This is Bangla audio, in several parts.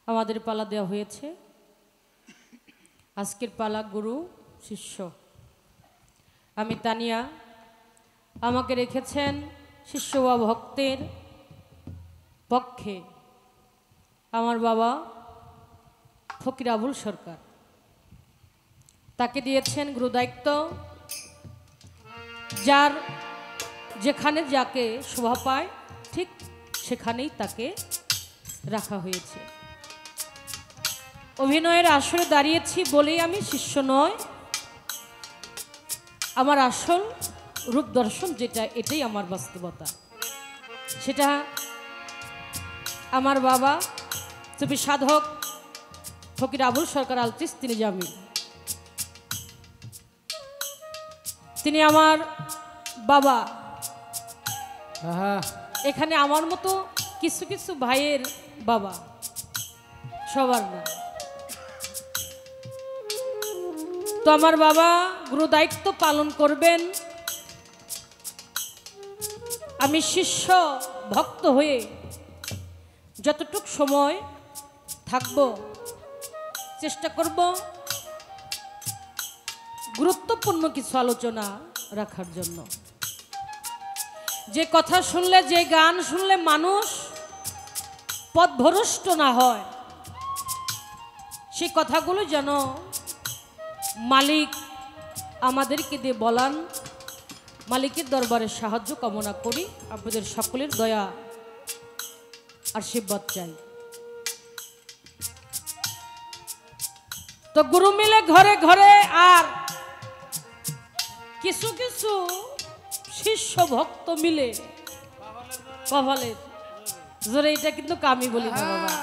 আমাদের পালা দেওয়া হয়েছে। আজকের পালা গুরু শিষ্য। আমি তানিয়া, আমাকে রেখেছেন শিষ্য বা ভক্তের পক্ষে আমার বাবা ফকির আবুল সরকার। তাকে দিয়েছেন গুরু দায়িত্ব। যার যেখানে যাকে শোভা পায় ঠিক সেখানেই তাকে রাখা হয়েছে। অভিনয়ের আসরে দাঁড়িয়েছি বলেই আমি শিষ্য নয়, আমার আসল রূপ দর্শন যেটা এটাই আমার বাস্তবতা। সেটা আমার বাবা সুফি সাধক ফকির আবুল সরকার আল চিশতি জামিল, তিনি আমার বাবা। এখানে আমার মতো কিছু কিছু ভাইয়ের বাবা, সবার না। তো আমার বাবা গুরু দায়িত্ব পালন করবেন। আমি শিষ্য ভক্ত হয়ে যতটুক সময় থাকব চেষ্টা করব গুরুত্বপূর্ণ কিছু আলোচনা রাখার জন্য। যে কথা শুনলে, যে গান শুনলে মানুষ পথভ্রষ্ট না হয়, সেই কথাগুলো যেন মালিক আমাদেরকে দিয়ে বলান। মালিকের দরবারে সাহায্য কামনা করি, আপনাদের সকলের দয়া আশীর্বাদ চাই। তো গুরু মিলে ঘরে ঘরে, আর কিছু কিছু শিষ্য ভক্ত মিলে কপালের জোরে। এটা কিন্তু কামি বলি না বাবা,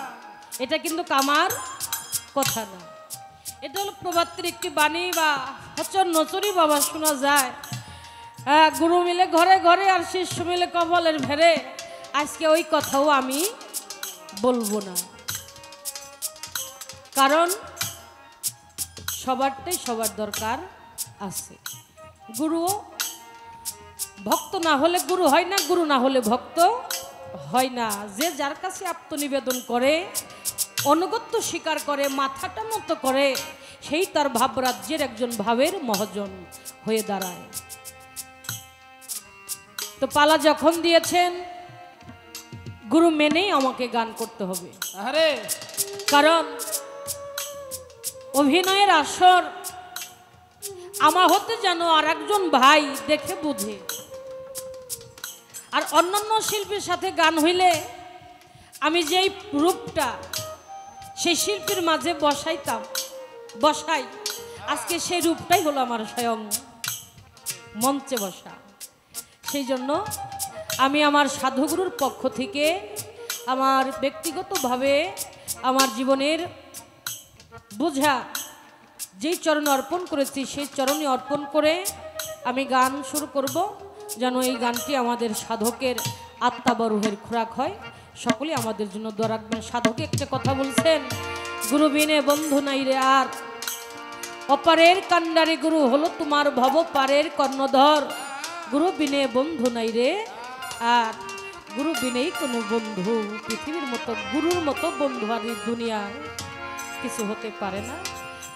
এটা কিন্তু কামার কথা না। এটা হলো প্রবাত্তির একটি বাণী বা হচর নচরি বাবা শোনা যায়। গুরু মিলে ঘরে ঘরে আর শিষ্য মিলে কপালের ভেরে। আজকে ওই কথাও আমি বলবো না, কারণ সবারটাই সবার দরকার আছে। গুরু ভক্ত না হলে গুরু হয় না, গুরু না হলে ভক্ত হয় না। যে যার কাছে আত্মনিবেদন করে, অনুগত্য স্বীকার করে, মাথাটা নত করে, সেই তার ভাবরাজ্যের একজন ভাবের মহাজন হয়ে দাঁড়ায়। তো পালা যখন দিয়েছেন, গুরু মেনেই আমাকে গান করতে হবে। কারণ অভিনয়ের আসর আমার হতে যেন আর একজন ভাই দেখে বুঝে। আর অন্যান্য শিল্পীর সাথে গান হইলে আমি যেই রূপটা সেই শিল্পীর মাঝে বসাই, আজকে সেই রূপটাই হলো আমার স্বয়ং মঞ্চে বসা। সেই জন্য আমি আমার সাধুগুরুর পক্ষ থেকে আমার ব্যক্তিগতভাবে আমার জীবনের বোঝা যেই চরণে অর্পণ করেছি, সেই চরণে অর্পণ করে আমি গান শুরু করব, যেন এই গানটি আমাদের সাধকের আত্মাবরোহের খোরাক হয়। সকলে আমাদের জন্য দোয়া রাখবেন। সাধকে একটা কথা বলছেন, গুরু বিনে বন্ধু নাই রে আর, অপারের কান্ডারে গুরু হলো তোমার ভব পারের কর্ণধর। গুরু বিনে বন্ধু নাই রে আর, গুরু বিনেই কোনো বন্ধু পৃথিবীর মতো, গুরুর মতো বন্ধু আর এই দুনিয়ায় কিছু হতে পারে না।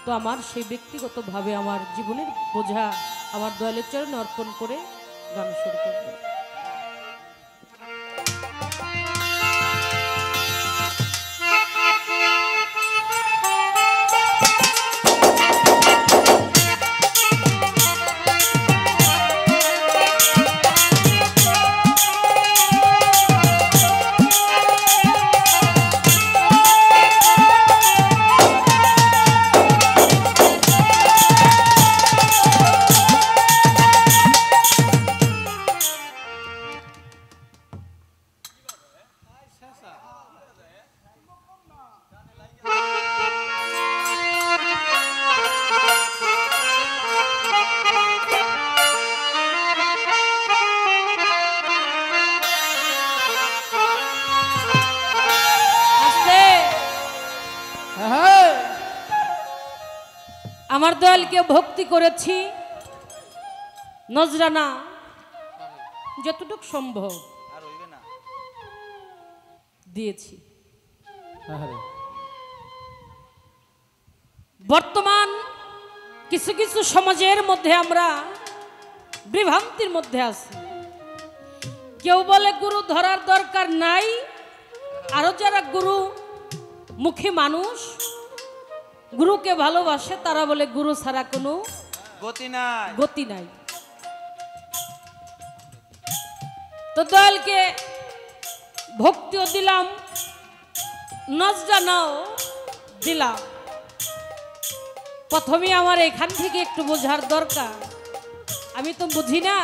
তো আমার সেই ব্যক্তিগতভাবে আমার জীবনের বোঝা আমার দয়ালের চরণে অর্পণ করে গান শুরু করব। আমার দয়ালকে ভক্তি করেছি, নজরানা যতটুকু সম্ভব দিয়েছি। বর্তমান কিছু কিছু সমাজের মধ্যে আমরা বিভ্রান্তির মধ্যে আছি। কেউ বলে গুরু ধরার দরকার নাই, আরো যারা গুরু মুখী মানুষ গুরুকে ভালোবাসে তারা বলে গুরু ছাড়া কোনো গতি নাই। তো দয়ালকে ভক্তিও দিলাম, নজরানাও দিলাম। প্রথমে আমার এখান থেকে একটু বোঝার দরকার, আমি তো বুঝি না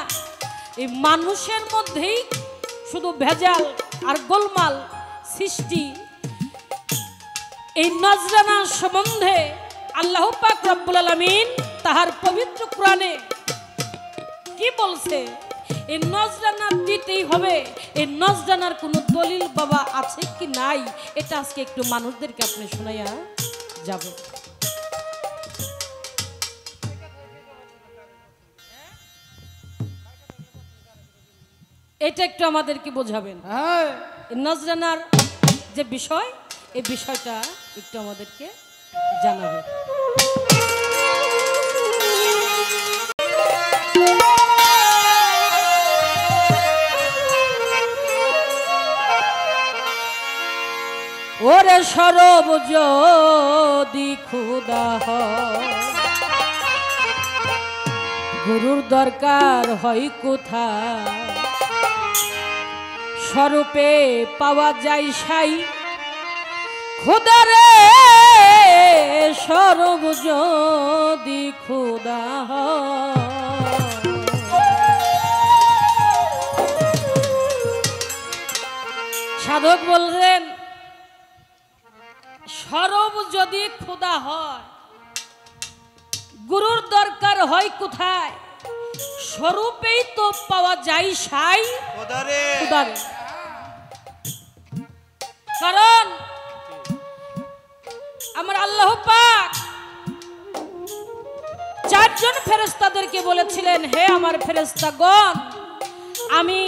এই মানুষের মধ্যেই শুধু ভেজাল আর গোলমাল সৃষ্টি। এই নজরানা সম্বন্ধে আল্লাহ পাক রব্বুল আলামিন তাহার পবিত্র কোরআনে কি বলছে? এই নজরানা দিতেই হবে। এই নজরানার কোনো দলিল বাবা আছে কি নাই, এটা আজকে একটু মানুষদেরকে আপনি শোনাইয়া যাবে। এটা একটু আমাদেরকে বোঝাবেন। নজরানার যে বিষয়, এই বিষয়টা একটু আমাদেরকে জানাবেন। ওরে সরব যদি খুদা হয়, গুরুর দরকার হয় কোথায়? স্বরূপে পাওয়া যায় সাই খোদারে, সরব যদি খুদা হয়। সাধক বললেন সরব যদি খোদা হয়, গুরুর দরকার হয় কোথায়? স্বরূপেই তো পাওয়া যায় সাই খোদারে। কারণ আমার আল্লাহ পাক চারজন ফেরেশতাদেরকে বলেছিলেন, হে আমার ফেরেশতাগণ, আমি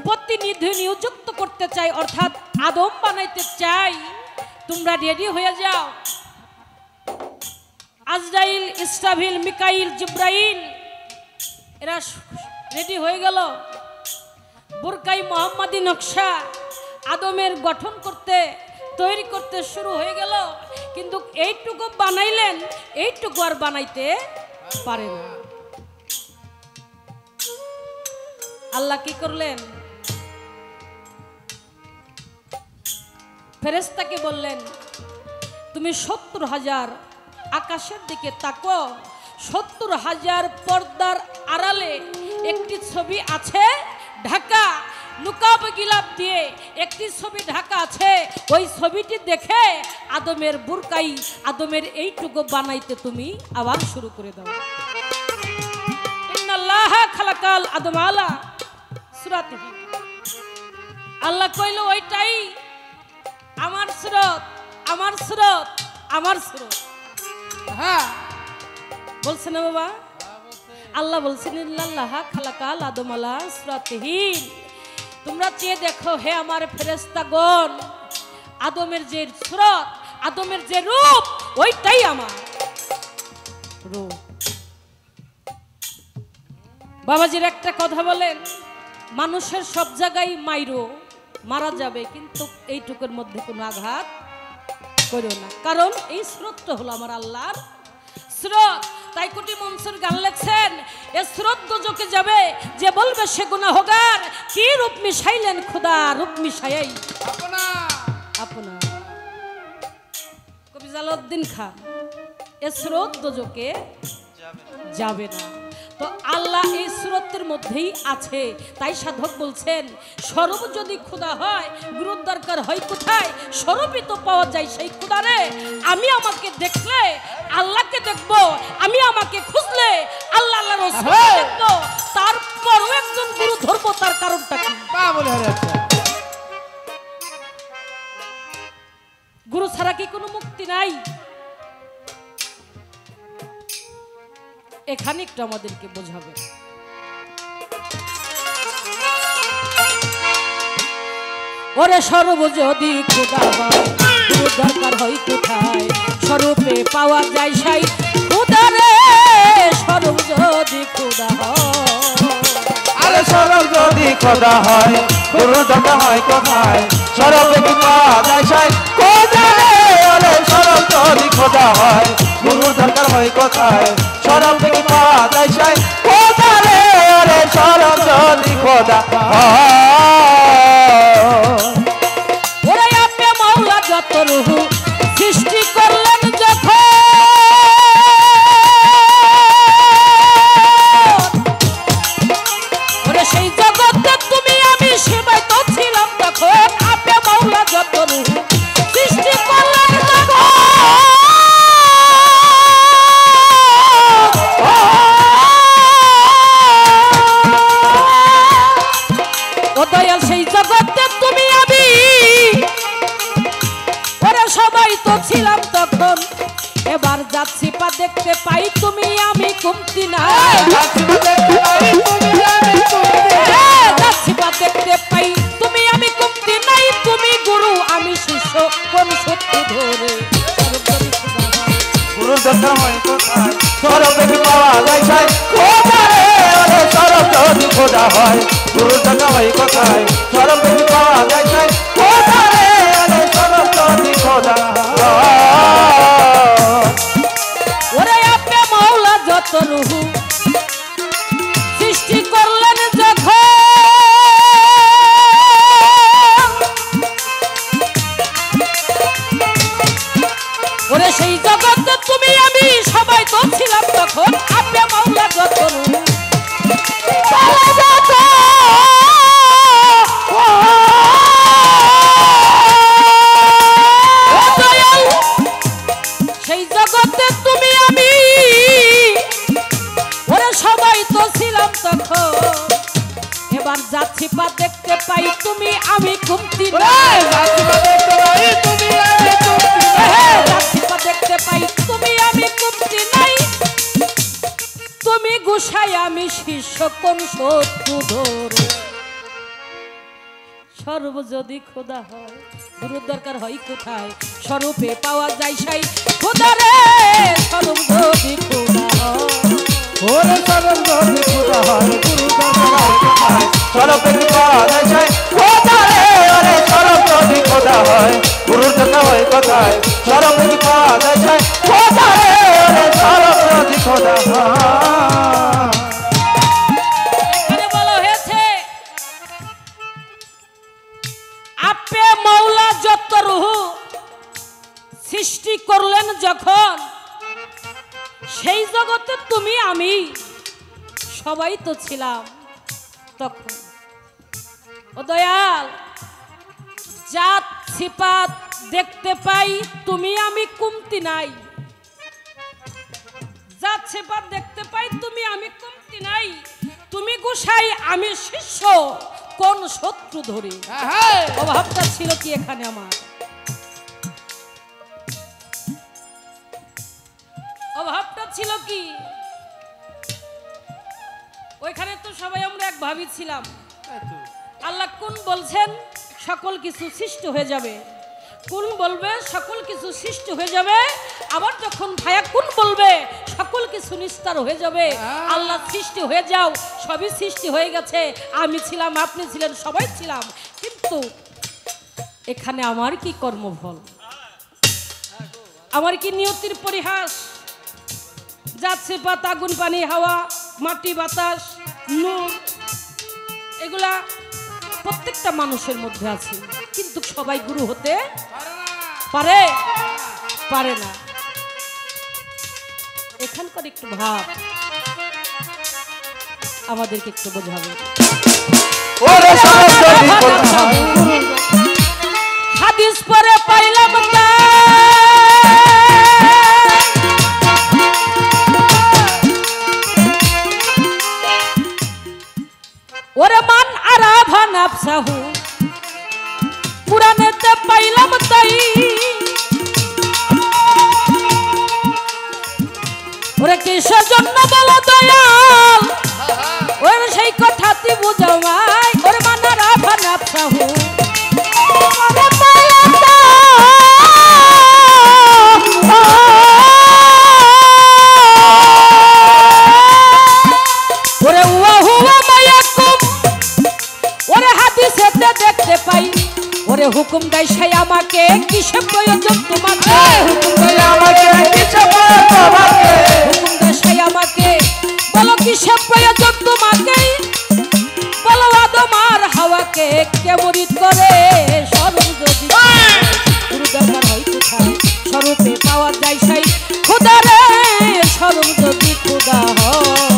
প্রতিনিধি নিযুক্ত করতে চাই, অর্থাৎ আদম বানাইতে চাই, তোমরা রেডি হয়ে যাও। আজরাইল, ইসরাফিল, মিকাইল, জিব্রাইল এরা রেডি হয়ে গেল। বুরকাই মোহাম্মদী নকশা আদমের গঠন করতে, তৈরি করতে শুরু হয়ে গেল। কিন্তু এইটুকু বানাইলেন, এইটুকু আর বানাইতে পারে না। আল্লাহ কি করলেন? ফেরেশতাকে বললেন, তুমি 70,000 আকাশের দিকে তাকো, 70,000 পর্দার আড়ালে একটি ছবি আছে ঢাকা, নুকাব গিলাপ দিয়ে একটি ছবি ঢাকা আছে। ওই ছবিটি দেখে আদমের বুরকাই, আদমের এইটুকু বানাইতে তুমি আবার শুরু করে দাও। ইন্নাল্লাহা খালাকাল আদম আলা সূরাতিহি। আল্লাহ কইল ওইটাই আমার সুরত, আমার সুরত, আমার সুরত। হ্যাঁ বলছে না বাবা? আল্লাহ বলছেন ইন্নাল্লাহা খালাকাল আদম আলা সূরাতিহি। তোমরা চেয়ে দেখো হে আমার ফেরেশতাগণ, আদমের যে সুরত, আদমের যে রূপ, ওইটাই আমার রূপ। বাবাজির একটা কথা বলেন, মানুষের সব জায়গায় মারা যাবে, কিন্তু এইটুকুর মধ্যে কোনো আঘাত করো না, কারণ এই স্রোতটা হলো আমার আল্লাহর স্রোত। তাই কোটি মনসুর গান লেখছেন, এ স্রোত দোজকে যাবে যে বলবে সে গুনাহগার, কি রূপ মিশাইলেন খোদা, রূপ মিশাই আপনা। কবি জালালউদ্দিন খান, এ স্রোত দোজকে যাবে না। তো আল্লাহ এই স্রোতের মধ্যেই আছে। তাই সাধক বলছেন, স্বরূপ যদি খোদা হয়, গুরুর দরকার হয় কোথায়? স্বরূপই তো পাওয়া যায় সেই খোদারে। আমি আমাকে দেখলে আল্লাহকে দেখবো, আমি আমাকে খুঁজলে আল্লাহ আল্লাহর রাসূলকে দেখবো, তারপরও একজন গুরু ধরবো। তার কারণটা কি? গুরু ছাড়া কি কোনো মুক্তি নাই? এখানে একটু আমাদেরকে বোঝাবে। ওরে সর্ব যদি খোদা হয়, দরকার হয় কোথায়? স্বরূপে পাওয়া যায় সাই খুদারে স্বরূপ যদি খুদা আরে স্বরূপ যদি খোদা হয় গুরু দরকার হয় কোথায় স্বরূপে কি পাওয়া যায় সাই খোদারে আরে স্বরূপ যদি খোদা হয় গুরু দরকার হয় কোথায় স্বরূপে কি পাওয়া যায় সাই খোদারে আরে স্বরূপ যদি খোদা ওরে আপনি মাওলা যত রূহ সৃষ্টি করলেন যখন ওরে সেই জগতে তুমি আমি সেবায় তো ছিলাম তখন আপনি মাওলা যত রূহ সৃষ্টি করলেন যখন ও দয়াল সেই জগতে তুমি আমি ওরে সবাই তো ছিলাম তখন এবার যাচ্ছি পা দেখতে পাই তুমি আমি কমতি না যাচ্ছি পা দেখতে পাই তুমি আমি কমতি নাই তুমি গুরু আমি শিষ্য কোন সত্য ধরে গুরু দরকার হয় কোথায় স্বরূপে কি পাওয়া যায় সাই খোদারে আরে স্বরূপ যদি খোদা হয় গুরু দরকার হয় কোথায় স্বরূপে কি পাওয়া যায় সাই খোদারে আরে স্বরূপ যদি খোদা ওরে আপনি মাওলা যত রূহ সৃষ্টি করলেন যখন ওরে সেই জগতে তুমি আমি সবাই তো ছিলাম তখন আপনি মাওলা যত রূহ সেই জগতে তুমি আমি ওরে সবাই তো ছিলাম তখন এবার যাচ্ছি পা দেখতে পাই তুমি আমি কমতি নাই যাচ্ছি পা দেখতে পাই তুমি আমি কমতি নাই তুমি গোসাই আমি শিষ্য কোন শত্রু ধরে স্বরূপ যদি খোদা হয় গুরু দরকার হয় কোথায় স্বরূপে পাওয়া যায় সাই খোদারে স্বরূপ যদি খোদা ওরে স্বরূপ যদি খোদা হয় গুরু দরকার হয় কোথায় স্বরূপে কি পাওয়া যায় সাই খোদারে আরে স্বরূপ যদি খোদা হয় গুরু দরকার হয় কোথায় স্বরূপে কি পাওয়া যায় সাই খোদারে আরে স্বরূপ যদি খোদা এখানে বলা হয়েছে আপে মাওলা যত রূহ সৃষ্টি করলেন যখন সেই জগতে তুমি আমি সবাই তো ছিলাম তখন ও দয়াল জাত সিপাত দেখতে পাই তুমি আমি কমতি নাই জাত সিপাত দেখতে পাই তুমি আমি কমতি নাই তুমি গোসাই আমি শিষ্য কোন শত্রু ধরে অভাবটা ছিল কি এখানে আমার অভাবটা ছিল কি ওইখানে তো সবাই আমরা এক ভাবি ছিলাম আল্লাহ কোন বলছেন সকল কিছু সৃষ্টি হয়ে যাবে কোন বলবে সকল কিছু সৃষ্টি হয়ে যাবে আবার যখন ভায়া কোন বলবে সকল কিছু নিস্তার হয়ে যাবে আল্লাহ সৃষ্টি হয়ে যাও সবই সৃষ্টি হয়ে গেছে আমি ছিলাম আপনি ছিলেন সবাই ছিলাম কিন্তু এখানে আমার কি কর্মফল আমার কি নিয়তির পরিহাস যাচ্ছে পাতা আগুন পানি হাওয়া মাটি বাতাস নূর এগুলা প্রত্যেকটা মানুষের মধ্যে আছে কিন্তু সবাই গুরু হতে পারে পারে না এখানকার একটু ভাব আমাদেরকে একটু বোঝাবে হাদিস পরে পাইলাম ওরে মান আরাভা নাফসাহু পুরাণেতে পাইলাম তাই ওরে কিসের জন্য বলো দয়াল ওরে সেই কথাটি বুঝাও ভাই ওরে মান আরাভা নাফসাহু ওরে পাইলাম ওরে হুকুম দেয় সে আমাকে কিসে প্রয়োজন তোমাকে হুকুম দেয় আমাকে কিসে প্রয়োজন তোমাকে হুকুম দেয় সে আমাকে বলো কিসে প্রয়োজন তোমাকে বলো আদম আর হাওয়াকে কে মুরিদ করে স্বরূপ যদি গুরু দরবার হয় কোথায় স্বরূপে পাওয়া যায় সেই খোদা রে স্বরূপ যদি খোদা হয়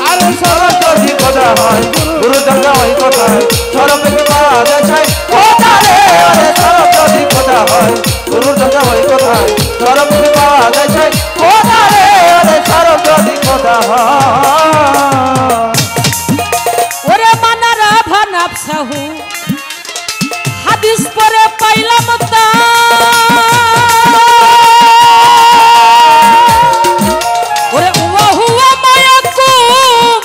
আরে স্বরূপ যদি খোদা হয় গুরু দরবার হয় কোথায় স্বরূপে পাওয়া যায় সেই খোদা রে আরে স্বরূপ যদি খোদা হয় গুরু দরবার হয় কোথায় স্বরূপে পাওয়া যায় সেই খোদা রে আরে স্বরূপ যদি খোদা হয় ওরে মানারা ভানাপ সাহু হাদিস পরে পাইলাম তা ওরে হুয়া হুয়া মায়াকুম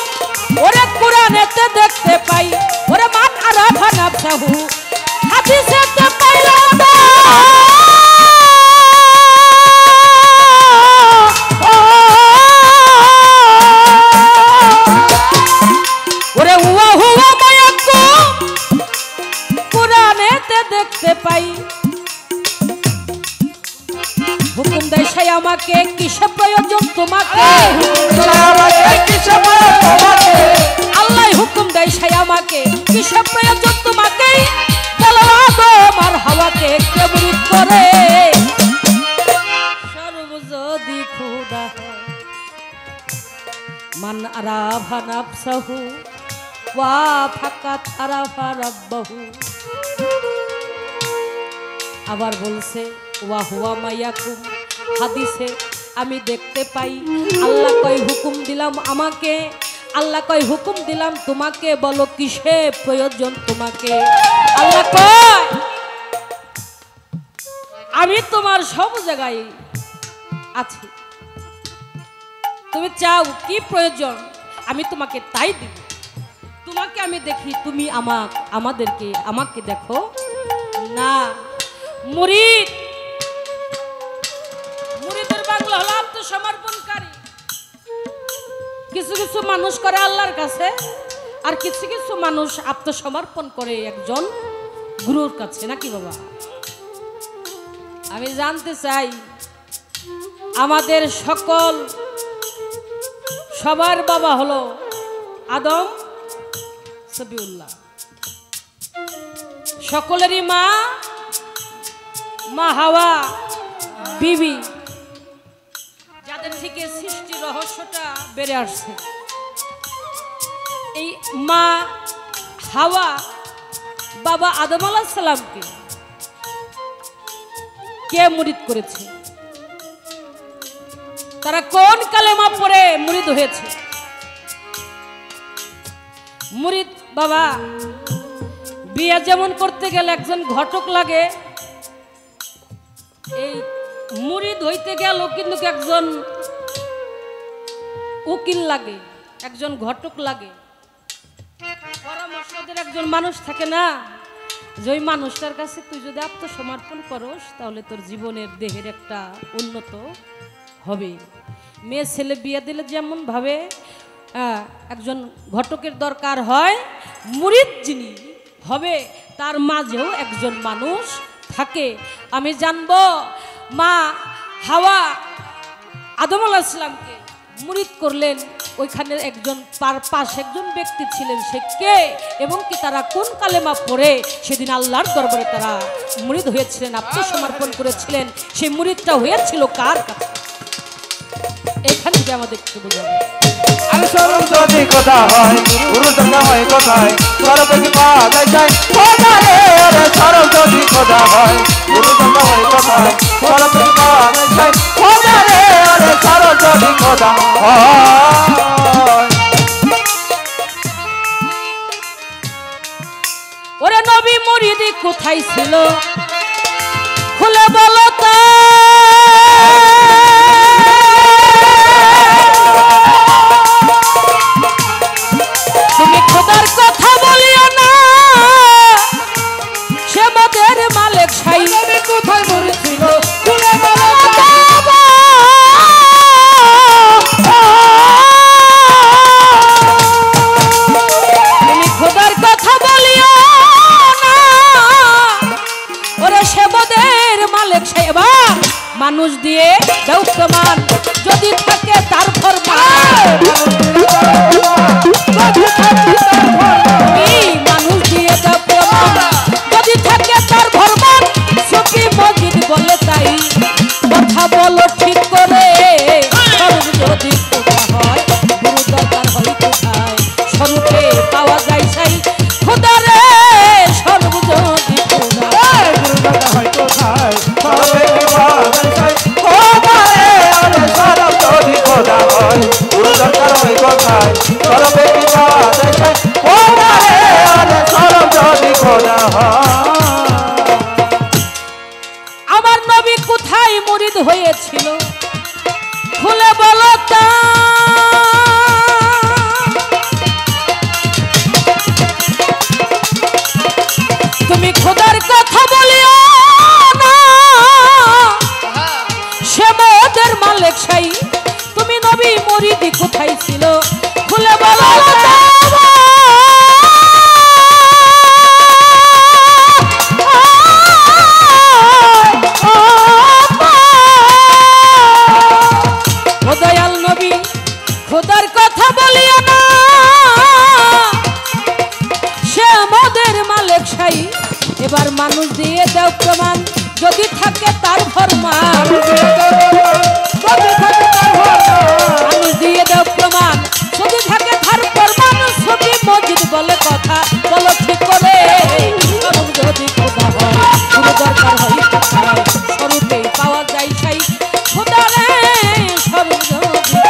ওরে কুরআনেতে দেখতে পাই ওরে মানারা ভানাপ সাহু হাদিসেতে পাইলাম ওরে হুয়া হুয়া মায়াকুম কুরআনেতে দেখতে পাই হুকুম দেয় সে আমাকে কিসে প্রয়োজন তোমাকে আল্লাহ হুকুম দেয় সে আমাকে কিসে প্রয়োজন তোমাকে বলো আদম আর হাওয়াকে কে মুরিদ করে সর্ব যদি খোদা হয় মান আরাফা নাফসাহু ওয়া ফাকাত আরাফা রাব্বাহু আবার বলছে ওয়া হুয়া মায়াকুম হাদিসে আমি দেখতে পাই আল্লাহ কয় হুকুম দিলাম আমাকে আল্লাহ কয় হুকুম দিলাম তোমাকে বলো কিসে প্রয়োজন তোমাকে আল্লাহ কয় আমি তোমার সব জায়গায় আছি তুমি চাও কি প্রয়োজন আমি তোমাকে তাই দিব তোমাকে আমি দেখি তুমি আমাকে দেখো না মুরিদের বাংলা হলো আত্মসমর্পণকারী কিছু কিছু মানুষ করে আল্লাহর কাছে আর কিছু কিছু মানুষ আত্মসমর্পণ করে একজন গুরুর কাছে নাকি বাবা আমি জানতে চাই আমাদের সবার বাবা হলো আদম সবিউল্লাহ সকলেরই মা হাওয়া বিবি যাদের থেকে সৃষ্টি রহস্যটা বেড়ে আসছে এই মা হাওয়া বাবা আদম আলাইহিস সালামকে কে মুরিদ করেছে তারা কোন কালেমা পড়ে মুরিদ হয়েছে মুরিদ বাবা বিয়ে যেমন করতে গেলে একজন ঘটক লাগে এই মুরিদ হইতে গেল কিন্তু একজন উকিল লাগে একজন ঘটক লাগে পরামর্শদের একজন মানুষ থাকে না যে ওই মানুষটার কাছে তুই যদি আত্মসমর্পণ করস তাহলে তোর জীবনের দেহের একটা উন্নত হবে মেয়ে ছেলে বিয়ে দিলে যেমন ভাবে একজন ঘটকের দরকার হয় মুরিদ যিনি হবে তার মাঝেও একজন মানুষ থাকে আমি জানবো মা হাওয়া আদম আলাইহিস সালামকে মুরিদ করলেন ওইখানে একজন পাশে একজন ব্যক্তি ছিলেন সে কে এবং কি তারা কোন কালেমা পড়ে সেদিন আল্লাহর দরবারে তারা মুরিদ হয়েছিলেন আত্মসমর্পণ করেছিলেন সেই মুরিদটা হয়েছিল কার কাছে এখানে যে আমাদের একটু বোঝাবে আরে স্বরূপ যদি কথা হয় গুরু দরবার হয় কোথায় স্বরূপে কি পাওয়া যায় খোদা রে আরে স্বরূপ যদি কথা হয় গুরু দরবার হয় কোথায় স্বরূপে কি পাওয়া যায় খোদা রে আরে স্বরূপ যদি কথা হয় ওরে নবী মুরিদি কোথায় ছিল খুলে বলো তা তুমি খোদার কথা বলিও না সে মদের মালিক সাই নবী কোথায় মুরিদ ছিল খুলে বলো তা তুমি খোদার কথা বলিও না পাওয়া যায় সাই খোদা রে সর্বজোতি খোদা গুরু দাদা হয় কোথায় সরবে কি পাওয়া যায় সাই খোদা রে আরে সরব যদি খোদা হয় গুরু দরকার হয় কোথায় সরবে কি পাওয়া যায় সাই খোদা রে আরে সরব যদি খোদা হয় আমার নবী কোথায় মুরিদ হয়েছিল খুলে বলো তা তুমি খোদার কথা বলিও না সে মোদের মালিক সাই তুমি নবী মুরিদি কোথায় ছিল খুলে বলো তা দয়াল নবী খোদার কথা বলিও না সে মোদের মালিক সাই এবার মানুষ দিয়ে দাও প্রমাণ যদি থাকে তার ফরমান মানুষ দিয়ে দাও প্রমাণ যদি থাকে তার ফরমান ছবি মসজিদ বলে কথা বলো ঠিক করে সরব যদি খোদা হয় কোনো দরকার হয় কোথায় স্বরূপেই পাওয়া যায় সাই খোদা রে সরব যদি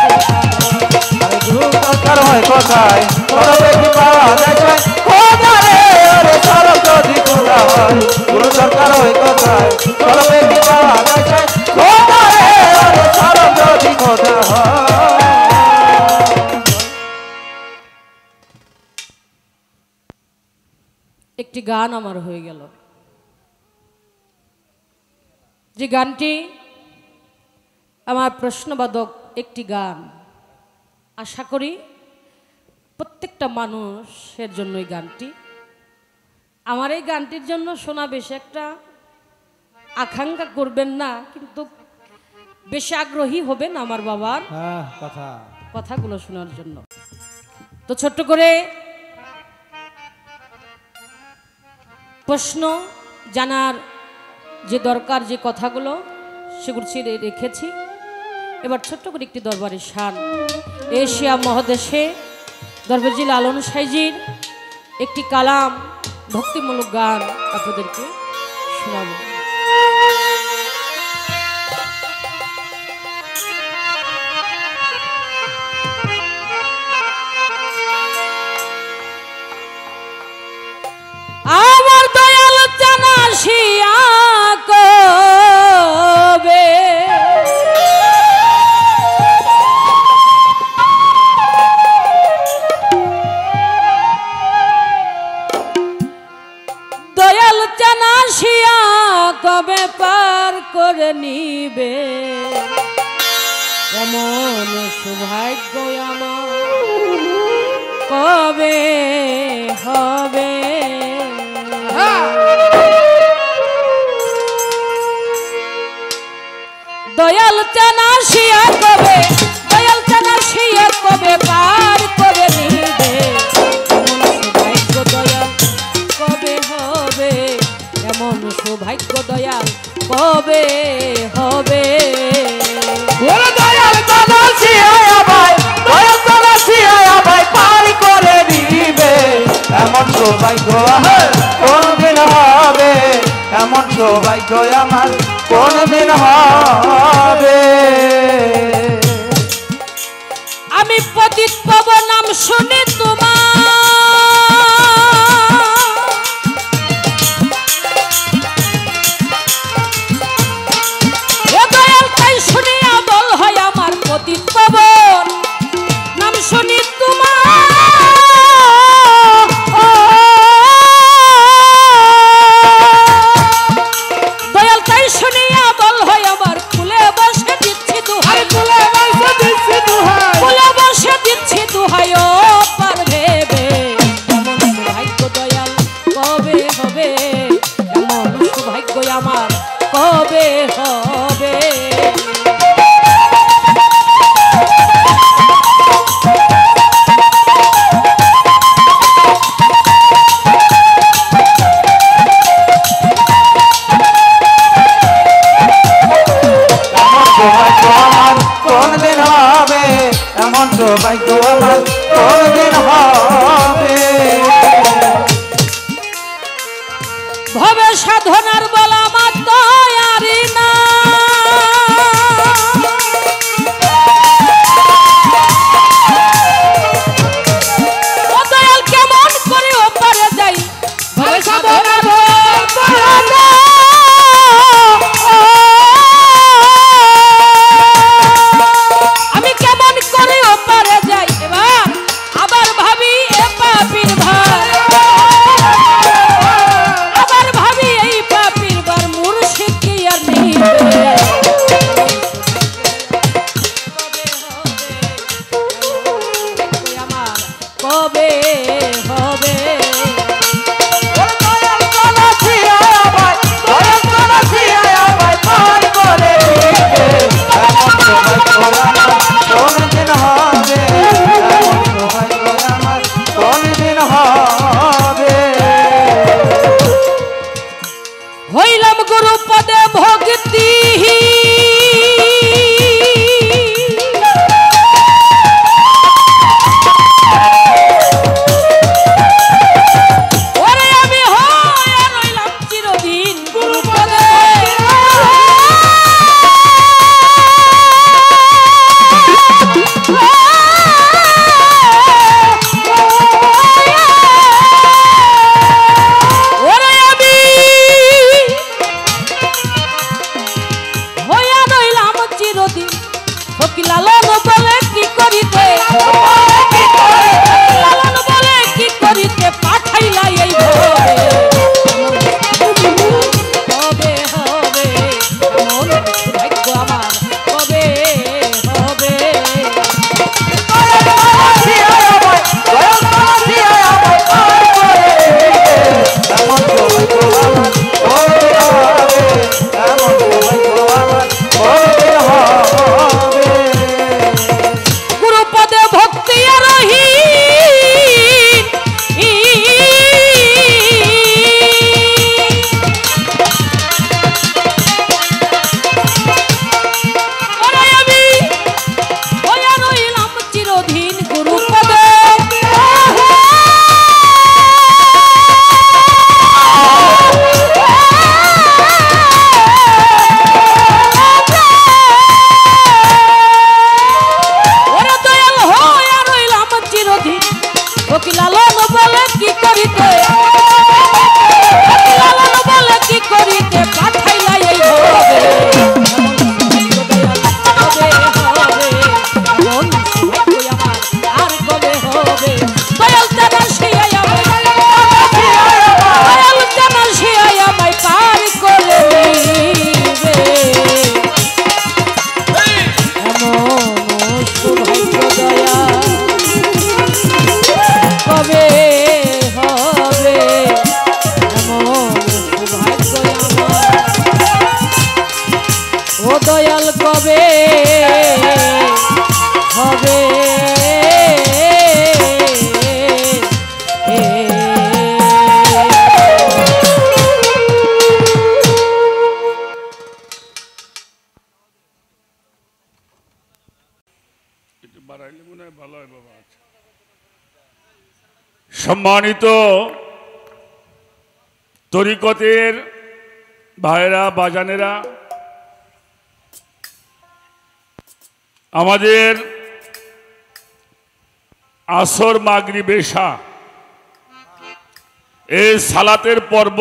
গুরু দরকার হয় কোথায় সরবে কি পাওয়া যায় সাই খোদা রে আরে সরব যদি খোদা হয় গুরু দরকার হয় কোথায় সরবে কি পাওয়া যায় সাই খোদা রে আরে সরব যদি খোদা হয় একটি গান আমার হয়ে গেল যে গানটি আমার প্রশ্নবাদক একটি গান আশা করি প্রত্যেকটা মানুষের জন্য এই গানটি আমার এই গানটির জন্য শোনা বেশি একটা আকাঙ্ক্ষা করবেন না কিন্তু বেশি আগ্রহী হবেন আমার বাবার কথাগুলো শোনার জন্য তো ছোট্ট করে প্রশ্ন জানার যে দরকার যে কথাগুলো সেগুলো রেখেছি এবার ছোট্ট করে একটি দরবারের শান এশিয়া মহাদেশে দরবেজি লালন সাইজির একটি কালাম ভক্তিমূলক গান আপনাদেরকে শোনাবো আমার দয়াল জানাসিয়া কবে দয়াল জানাসিয়া কবে পার করে নিবে এমন সৌভাগ্য আমার কবে হবে দয়াল জানাসিয়া কবে দয়াল জানাসিয়া কবে পার করে নিবে এমন সৌভাগ্য দয়াল কবে হবে এমন সৌভাগ্য দয়াল কবে হবে ওরে দয়াল জানাসিয়া ভাই দয়াল জানাসিয়া ভাই পার করে দিবে এমন সৌভাগ্য কোনদিন হবে এমন সৌভাগ্য আমার কোনদিন হবে আমি পতিত পাব নাম শুনে তোমার দয়াল তাই শুনিয়া বল হয় আমার পতিত পাব নাম শুনি তোমার দয়াল তাই শুনিয়া বল হয় আমার ফুলে বসে দিচ্ছি দুহাই ফুলে বসে দিচ্ছি দুহাই ও পারবে হবে হইলাম গুরু পদে ভক্তি ওরে আমি হইয়া রইলাম চিরদিন গুরু পদে লালন বলে কি করিতে লালন বলে কি করিতে পাঠাইলা এই ভবে হবে হবে এমন ভাগ্য আমার কবে হবে লালন বলে কি করিতে লালন বলে কি করিতে পাঠাইলা এই ভবে হবে হবে এমন ভাগ্য আমার আর কবে হবে দয়াল জানা শিয়া আমায় দয়াল জানা শিয়া আমায় পার করে নিবে এমন সৌভাগ্য দয়া কবে হবে এমন সৌভাগ্য আমার ও দয়াল কবে হবে সম্মানিত তরিকতের ভাইরা বাজানেরা, আমাদের আসর মাগরিব এশা এই সালাতের পর্ব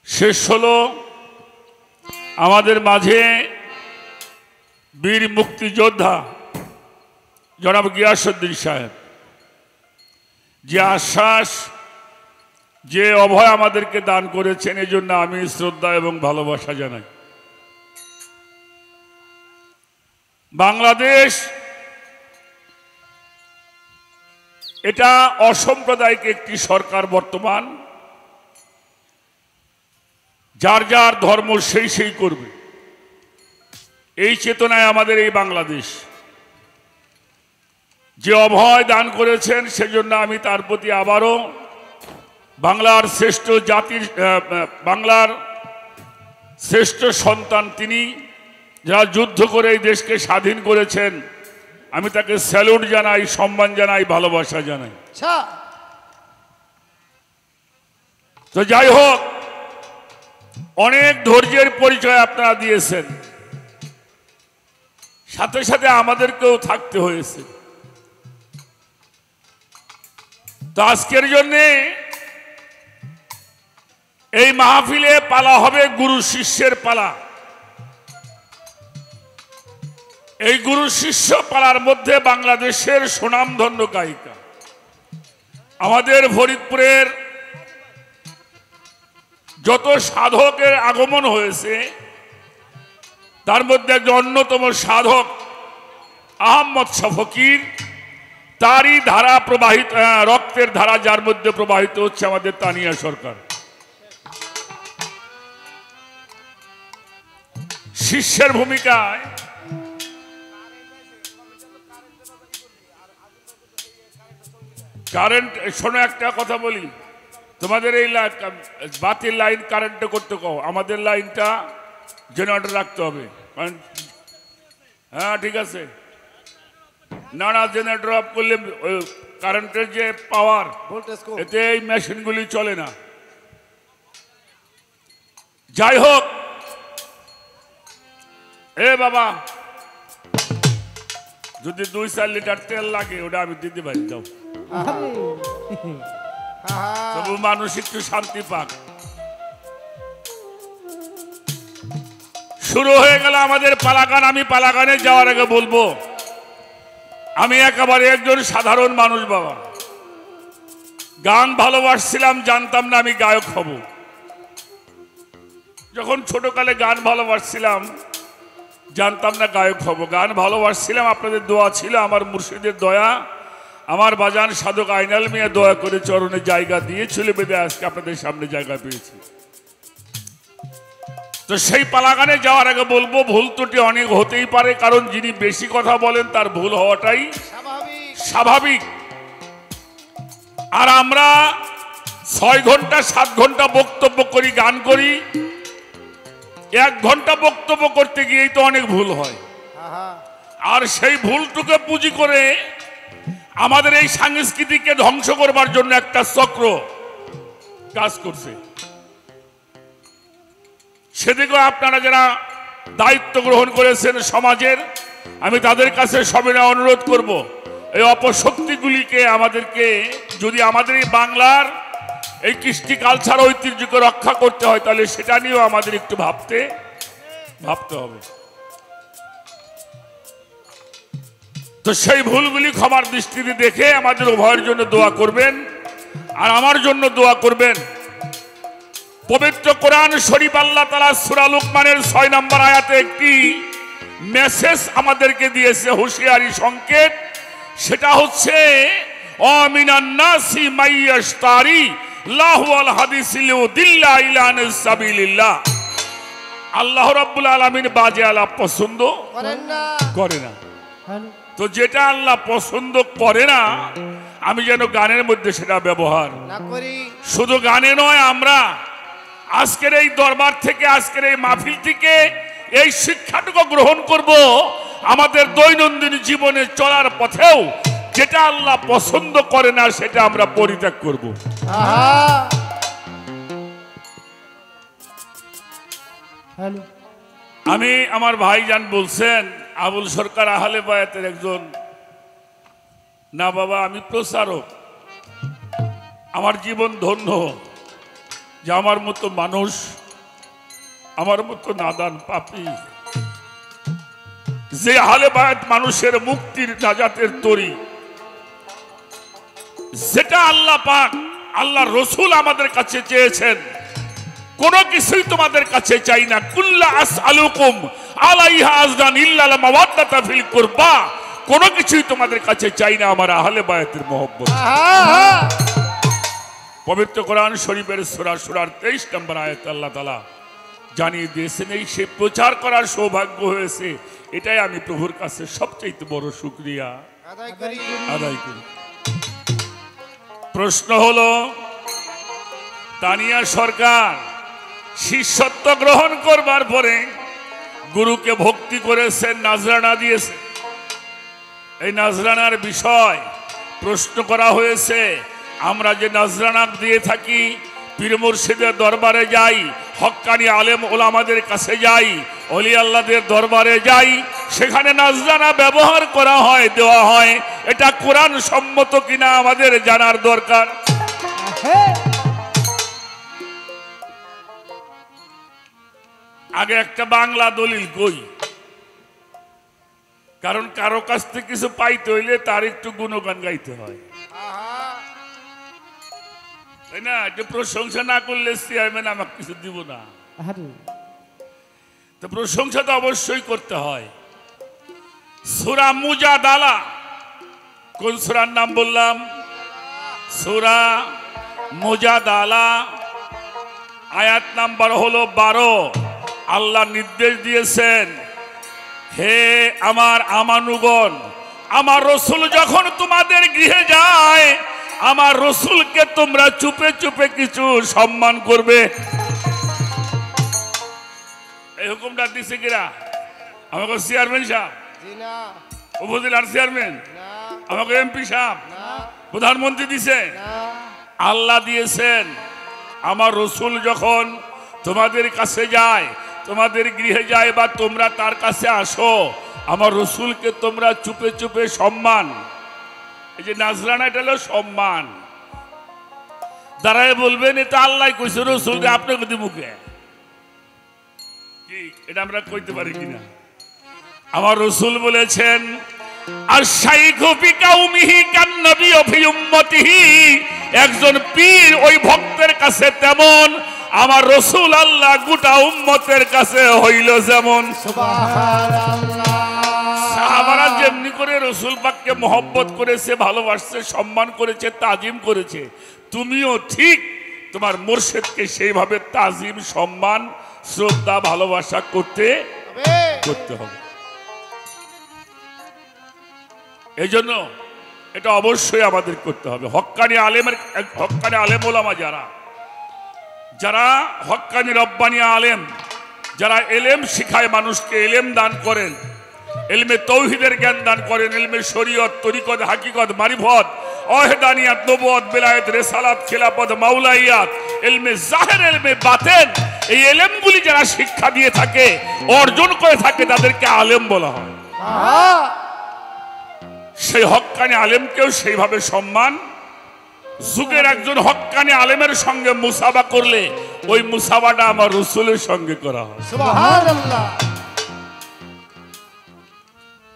শেষ হলো। আমাদের মাঝে বীর মুক্তিযোদ্ধা জনাব গিয়াসউদ্দিন সাহেব যে আশ্বাস যে অভয় আমাদেরকে দান করেছেন, এই জন্য আমি শ্রদ্ধা এবং ভালোবাসা জানাই। বাংলাদেশ এটা অসাম্প্রদায়িক একটি সরকার বর্তমান, যার যার ধর্ম সেই সেই করবে, এই চেতনায় আমাদের এই বাংলাদেশ। যে অভয় দান করেছেন সেজন্য আমি তার প্রতি আবারও বাংলার শ্রেষ্ঠ জাতির বাংলার শ্রেষ্ঠ সন্তান তিনি, যারা যুদ্ধ করে এই দেশকে স্বাধীন করেছেন, আমি তাকে স্যালুট জানাই, সম্মান জানাই, ভালোবাসা জানাই। তো যাই হোক, অনেক ধৈর্যের পরিচয় আপনারা দিয়েছেন, সাথে সাথে আমাদেরকেও থাকতে হয়েছে। তো আজকের জন্যে এই মাহফিলে পালা হবে গুরু শিষ্যের পালা। এই গুরু শিষ্য পালার মধ্যে বাংলাদেশের সুনামধন্য গায়িকা, আমাদের ফরিদপুরের যত সাধকের আগমন হয়েছে তার মধ্যে একজন অন্যতম সাধক আহমদ শাহ ফকির, তারই ধারা প্রবাহিত, রক্তের ধারা যার মধ্যে প্রবাহিত হচ্ছে আমাদের তানিয়া সরকার। শিষ্যের ভূমিকায় কারেন্ট, শোনো একটা কথা বলি, তোমাদের এই বাতির লাইন কারেন্টে করতে কও, আমাদের লাইনটা জেনারেটর রাখতে হবে। কারণ হ্যাঁ ঠিক আছে, না না জেনারেটর অফ করলে কারেন্টের যে পাওয়ার এতে এই মেশিনগুলি চলে না। যাই হোক, এ বাবা যদি 2-4 লিটার তেল লাগে ওটা আমি দিতে পারি, যাও তবু মানুষ একটু শান্তি পাক। শুরু হয়ে গেল আমাদের পালাগান। আমি পালাগানে যাওয়ার আগে বলবো, আমি একেবারে একজন সাধারণ মানুষ বাবা। গান ভালোবাসছিলাম, জানতাম না আমি গায়ক হব। যখন ছোটকালে গান ভালোবাসছিলাম, জানতাম না গায়ক হব। গান ভালোবাসছিলাম, আপনাদের দোয়া ছিল, আমার মুর্শিদের দয়া, আমার বাজান সাধক আইনাল মিয়া দয়া করে চরণে জায়গা দিয়েছিল বেদে আজকে আপনাদের সামনে জায়গা পেয়েছি। তো সেই পালাগানে যাওয়ার আগে বলবো, ভুল ত্রুটি অনেক হতেই পারে, কারণ যিনি বেশি কথা বলেন তার ভুল হওয়াটাই স্বাভাবিক। আর আমরা 6 ঘন্টা 7 ঘন্টা বক্তব্য করি, গান করি, 1 ঘন্টা বক্তব্য করতে গিয়েই তো অনেক ভুল হয়। আর সেই ভুলটুকে পুঁজি করে আমাদের এই সংস্কৃতিকে ধ্বংস করবার জন্য একটা চক্র কাজ করছে। সেদিকে আপনারা যারা দায়িত্ব গ্রহণ করেছেন সমাজের, আমি তাদের কাছে সবিনয় অনুরোধ করব, এই অপশক্তিগুলিকে আমাদেরকে, যদি আমাদের এই বাংলার এই কৃষ্টি কালচার ঐতিহ্যকে রক্ষা করতে হয়, তাহলে সেটা নিয়েও আমাদের একটু ভাবতে হবে। তো সেই ভুলগুলি ক্ষমার দৃষ্টিতে দেখে আমাদের উভয়ের জন্য দোয়া করবেন, আর আমার জন্য দোয়া করবেন। পবিত্র কোরআন শরীফ আল্লাহ তাআলা সূরা লুকমানের 6 নম্বর আয়াতে একটি মেসেজ আমাদেরকে দিয়েছে, হুঁশিয়ারি সংকেত। সেটা হচ্ছে আমিনান নাসি মাইয়াশতারি লাহুল হাদিসিল দিল্লা ইলান সাবিলিল্লাহ। আল্লাহ রাব্বুল আলামিন বাজে আলাপ পছন্দ করে না। তো যেটা আল্লাহ পছন্দ করে না, আমি যেন গানের মধ্যে সেটা ব্যবহার না করি। শুধু গানে নয়, আমরা আজকের এই দরবার থেকে, আজকের এই মাহফিল থেকে এই শিক্ষাটুকু গ্রহণ করব, আমাদের দৈনন্দিন জীবনে চলার পথেও যেটা আল্লাহ পছন্দ করে না সেটা আমরা পরিত্যাগ করব। আমি, আমার ভাইজান বলছেন আবুল সরকার আহলে বায়াতের একজন, না বাবা আমি প্রচারক, আমার জীবন ধন্য যে আমার মতো মানুষ, আমার মতো নাদান পাপী, যে আহলে বায়াত মানুষের মুক্তির নাজাতের তরি, যেটা আল্লাহ পাক, আল্লাহ রসুল আমাদের কাছে চেয়েছেন, কোনো কিছুই তোমাদের কাছে চাই না। কুল্লা আসআলুকুম আলাইহা আজরান ইল্লা মাওয়াদ্দাতা ফিল কুরবা, কোনো কিছুই তোমাদের কাছে চাই না আমার আহলে বায়াতের মহব্বত। পবিত্র কোরআন শরীফের সূরা 23 নম্বর আয়াতে আল্লাহ তাআলা জানিয়ে দিয়েছেন, এই সে প্রচার করার সৌভাগ্য হয়েছে। এটাই আমি প্রভুর কাছে সবচেয়ে বড় শুকরিয়া আদায় করি। প্রশ্ন হলো, তানিয়া সরকার শিষ্যত্ব গ্রহণ করবার পরে গুরুকে ভক্তি করেছেন, নাজরানা দিয়েছেন। এই নাজরানার বিষয় প্রশ্ন করা হয়েছে। আমরা যে নাজরানা দিয়ে থাকি, পীর মুর্শিদের দরবারে যাই, হক্কানি আলেম ওলামাদের কাছে যাই, ওলি আল্লাহদের দরবারে যাই, সেখানে নাজরানা ব্যবহার করা হয়, দেওয়া হয়, এটা কোরআন সম্মত কিনা আমাদের জানার দরকার। আগে একটা বাংলা দলিল কই, কারণ কারো কাছ থেকে কিছু পাইতে হইলে তার একটু গুণগান গাইতে হয়, তাই না? যে প্রশংসা না করলে চেয়ারম্যান আমাকে কিছু দিব না, তো প্রশংসা তো অবশ্যই করতে হয়। সূরা মুজাদালা কোন সূরার নাম বললাম? সূরা মুজাদালা, আয়াত নাম্বার হলো 12। আল্লাহ নির্দেশ দিয়েছেন, হে আমার আমানুগণ, আমার রসুল যখন তোমাদের গৃহে যায়, আমার রসুলকে তোমরা চুপে চুপে কিছু সম্মান করবে। এই হুকুমটা দিছে কিরা? আমাকে চেয়ারম্যান সাহেব, উপজেলার চেয়ারম্যান, আমাকে এমপি সাহেব, প্রধানমন্ত্রী দিছে? আল্লাহ দিয়েছেন। আমার রসুল যখন তোমাদের কাছে যায়, তোমাদের গৃহে যায়, বা তোমরা তার কাছে আসো, আমার রসুলকে তোমরা চুপে চুপে সম্মান। এই যে নাজরানা, এটা হলো সম্মান। দাঁড়ায় বলবেন এটা আল্লাহ কইছে, রসুল আপনি কদি মুখে কি এটা আমরা কইতে পারি কিনা? আমার রসুল বলেছেন, আর শাইখু ফি কাউমিহি কান্নবী ফি উম্মতিহি, একজন পীর ওই ভক্তের কাছে তেমন, আমার রসুল আল্লাহ গোটা উম্মতের কাছে হইল যেমন। সুবহানাল্লাহ। সাহাবারা যেমনি করে রসুল পাককে মহব্বত করেছে, ভালোবাসছে, সম্মান করেছে, তাজিম করেছে, তুমিও ঠিক তোমার মুর্শিদকে সেইভাবে তাজিম, সম্মান, শ্রদ্ধা, ভালোবাসা করতে হবে। এই জন্য এটা অবশ্যই আমাদের করতে হবে। হক্কানি আলেমের, হক্কানি আলেম ওলামা যারা, যারা হক্কানি রব্বানি আলেম, যারা এলেম শিখায় মানুষকে, এলেম দান করেন, এলমে তৌহিদের জ্ঞান দান করেন, এলমে শরীয়ত, তরিকত, হাকিকত, মারিফত, ওয়াহদানিয়াত, নবুয়ত, বেলায়েত, রিসালাত, খিলাফত, মাওলাইয়াত, এলমে জাহির, এলমে বাতেন, এই এলেমগুলি যারা শিক্ষা দিয়ে থাকে, অর্জন করে থাকে, তাদেরকে আলেম বলা হয়। সেই হক্কানি আলেমকেও সেইভাবে সম্মান। যুগের একজন হক্কানি আলেমের সঙ্গে মুসাবা করলে ওই মুসাবাটা আমার রসুলের সঙ্গে করা হয়। সুবহানাল্লাহ।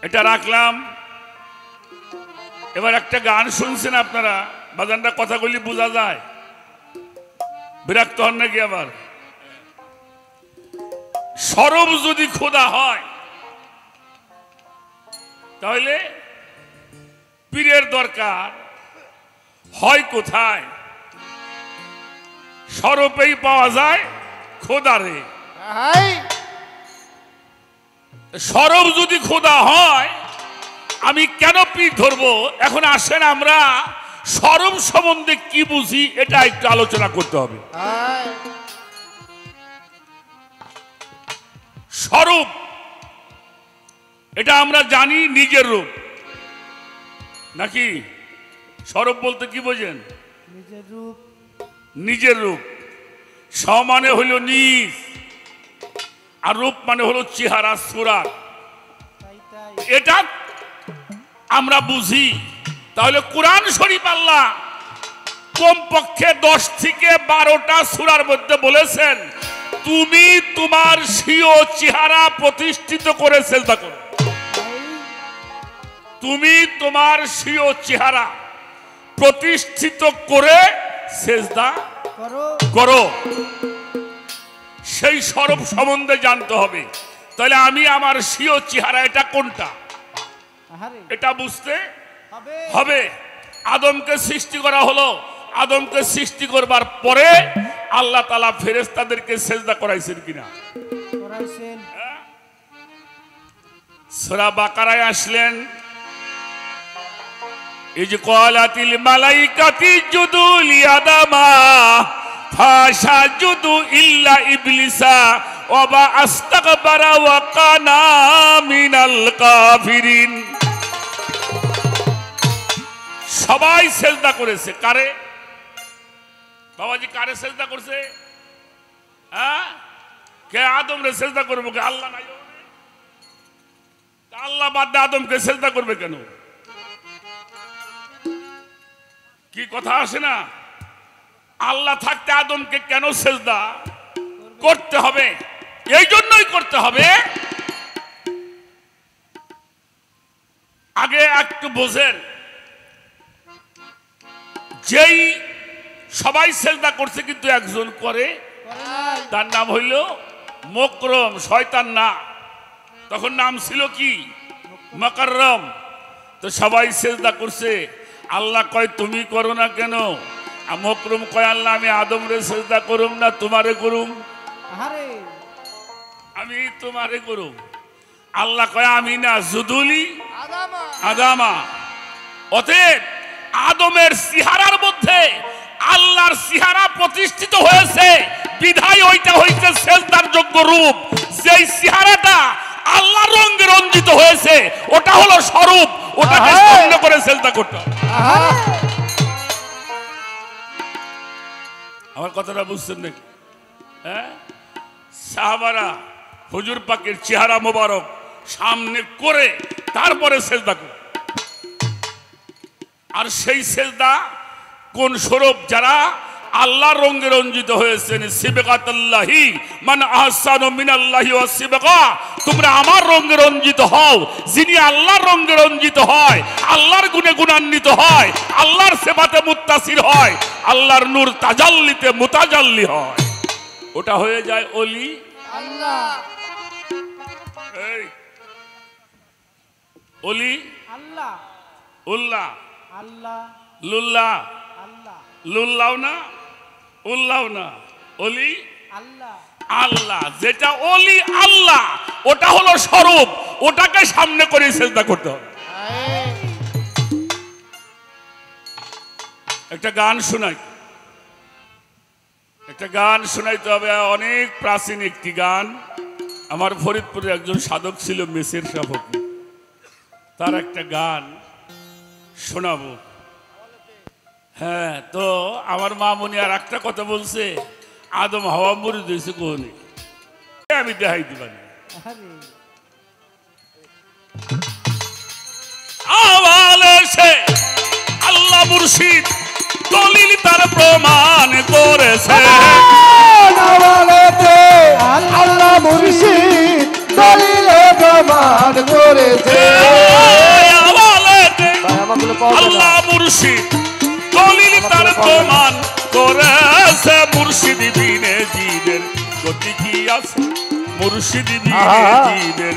এটা রাখলাম। এবার একটা গান শুনছেন আপনারা, বাজানটা কথাগুলি বোঝা যায়, বিরক্ত হন নাকি? আবার সরব যদি খোদা হয়, তাহলে পীরের দরকার হয় কোথায়? স্বরূপেই পাওয়া যায় খোদারে। স্বরূপ যদি খোদা হয়, আমি কেন পীর ধরবো? এখন আসেন আমরা স্বরূপ সম্বন্ধে কি বুঝি এটা একটু আলোচনা করতে হবে। স্বরূপ এটা আমরা জানি নিজের রূপ, নাকি? স্বরূপ বলতে কি বোঝেন? নিজের রূপ। নিজের রূপ স মানে হলো নিজ, আর রূপ মানে হলো চেহারা, সুরাত। এটা আমরা বুঝি। তাহলে কোরআন শরীফ আল্লাহ কমপক্ষে 10 থেকে 12টা সূরার মধ্যে বলেছেন, তুমি তোমার স্বীয় চেহারা প্রতিষ্ঠিত করে সিজদা করো। তুমি তোমার স্বীয় চেহারা প্রতিষ্ঠিত করে সিজদা করো। সেই স্বরূপ সম্বন্ধে জানতে হবে। তাহলে আমি আমার স্বীয় চেহারা এটা কোনটা, এটা বুঝতে হবে। আদমকে সৃষ্টি করা হলো, আদমকে সৃষ্টি করবার পরে আল্লাহ তাআলা ফেরেশতাদেরকে সিজদা করাইছেন কিনা? করাইছেন। সূরা বাকারায় আসলেন, ইজ ক্বালাতিল মালাইকাতু ইসজুদু লিআদামা ফাসাজুদু ইল্লা ইবলিসা ওয়া বা আস্তাকবারা ওয়া কানা মিনাল কাফিরিন। সবাই সিজদা করেছে। কারে বাবাজি? কারে সিজদা করছে? কে আদম রে সিজদা করবে? কে আল্লাহ নাই? আল্লাহ বাদ দিয়ে আদমকে সিজদা করবে কেন? কি কথা আসে না? আল্লাহ থাকতে আদমকে কেন সিজদা করতে হবে? এই জন্যই করতে হবে, আগে একটু বোঝেন, যেই সবাই সিজদা করছে কিন্তু একজন করে, তার নাম হইল মুকরম, শয়তান না। তখন নাম ছিল কি? মুকাররম। তো সবাই সেজদা করছে। আল্লাহ কয় তুমি করো না কেন? মকরুম কয় আল্লাহ আমি আদম রে সেজদা করুম না তোমারে করুম? আমি তোমারে করুম। আল্লাহ কয় আমি না, জুদুলি আদামা। অতএব আদমের চেহারার মধ্যে আল্লাহর চেহারা প্রতিষ্ঠিত হয়েছে, বিধায় ওইটা হইছে সেজদার যোগ্য রূপ। যেই চেহারাটা আল্লাহর রঙে রঞ্জিত হয়েছে ওটা হলো স্বরূপ, ওটাকে সামনে করে সেজদা করতে হবে। আমার কথাটা বুঝছেন নাকি? হ্যাঁ, সাহাবারা হুজুর পাকের চেহারা মোবারক সামনে করে তারপরে সেজদা করে। আর সেই সেজদা কোন স্বরূপ? যারা আল্লাহর রঙে রঞ্জিত হয়েছেন। সিবগাতুল্লাহি মান আহসানু মিনাল্লাহি ওয়া সিবগা, তোমরা আমার রঙে রঞ্জিত হও। যিনি আল্লাহর রঙে রঞ্জিত হয়, আল্লাহর গুণে গুণান্বিত হয়, আল্লাহর সিফাতে মুত্তাসির হয়, আল্লাহর নূর তাজাল্লিতে মুতাজাল্লি হয়, ওটা হয়ে যায় ওলি আল্লাহ। এই ওলি আল্লাহ, উল্লাহ আল্লাহ, লুল্লাহ আল্লাহ, লুল্লাও না উল্লাও না, ওলি আল্লাহ। আল্লাহ যেটা ওলি আল্লাহ ওটা হলো স্বরূপ, ওটাকে সামনে করে সেজদা করতে হবে। একটা গান শোনাই, একটা গান শোনাইতে হবে। অনেক প্রাচীন একটি গান। আমার ফরিদপুরে একজন সাধক ছিল মেসের সাধক, তার একটা গান শোনাবো। হ্যাঁ, তো আমার মামুনি আর একটা কথা বলছে, আদম হাওয়া মরে দিয়েছে কোহনি, আমি দেখাই দিবানি। আল্লাহ মুর্শিদ দলিল তার প্রমাণ করেছে, আল্লাহ মুর্শিদ দলিল প্রমাণ করেছে। আল্লাহ মুর্শিদ দলিল তার প্রমাণ করেছে। মুর্শিদ বিনে জীবের গতি কি আছে? মুর্শিদ বিনে জীবের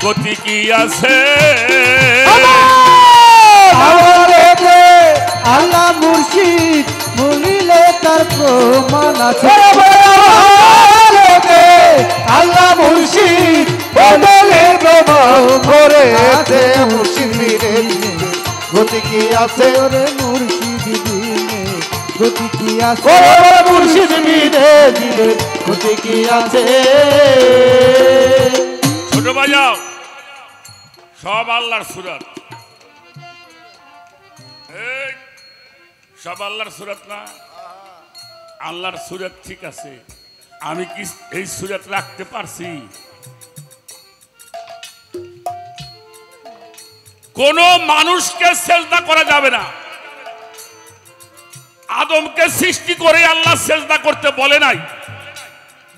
গতি কি আছে? আল্লাহ মুর্শিদ বলিলে তার প্রমাণ আছে। আল্লাহ মুর্শিদ বলিলে প্রমাণ করেছে। মুর্শিদ বিনে গতি কি আছে? ওরে মুর্শিদ বিনে গতি কি আছে? মুর্শিদ বিনে জীবের গতি কি আছে? ছোট বাজাও, সব আল্লাহর সুরাত, সব আল্লাহর সুরাত না? আল্লাহর সুরাত ঠিক আছে, আমি কি এই সুরাত রাখতে পারছি? কোন মানুষকে সেজদা করা যাবে না। আদমকে সৃষ্টি করে আল্লাহ সেজদা করতে বলে নাই,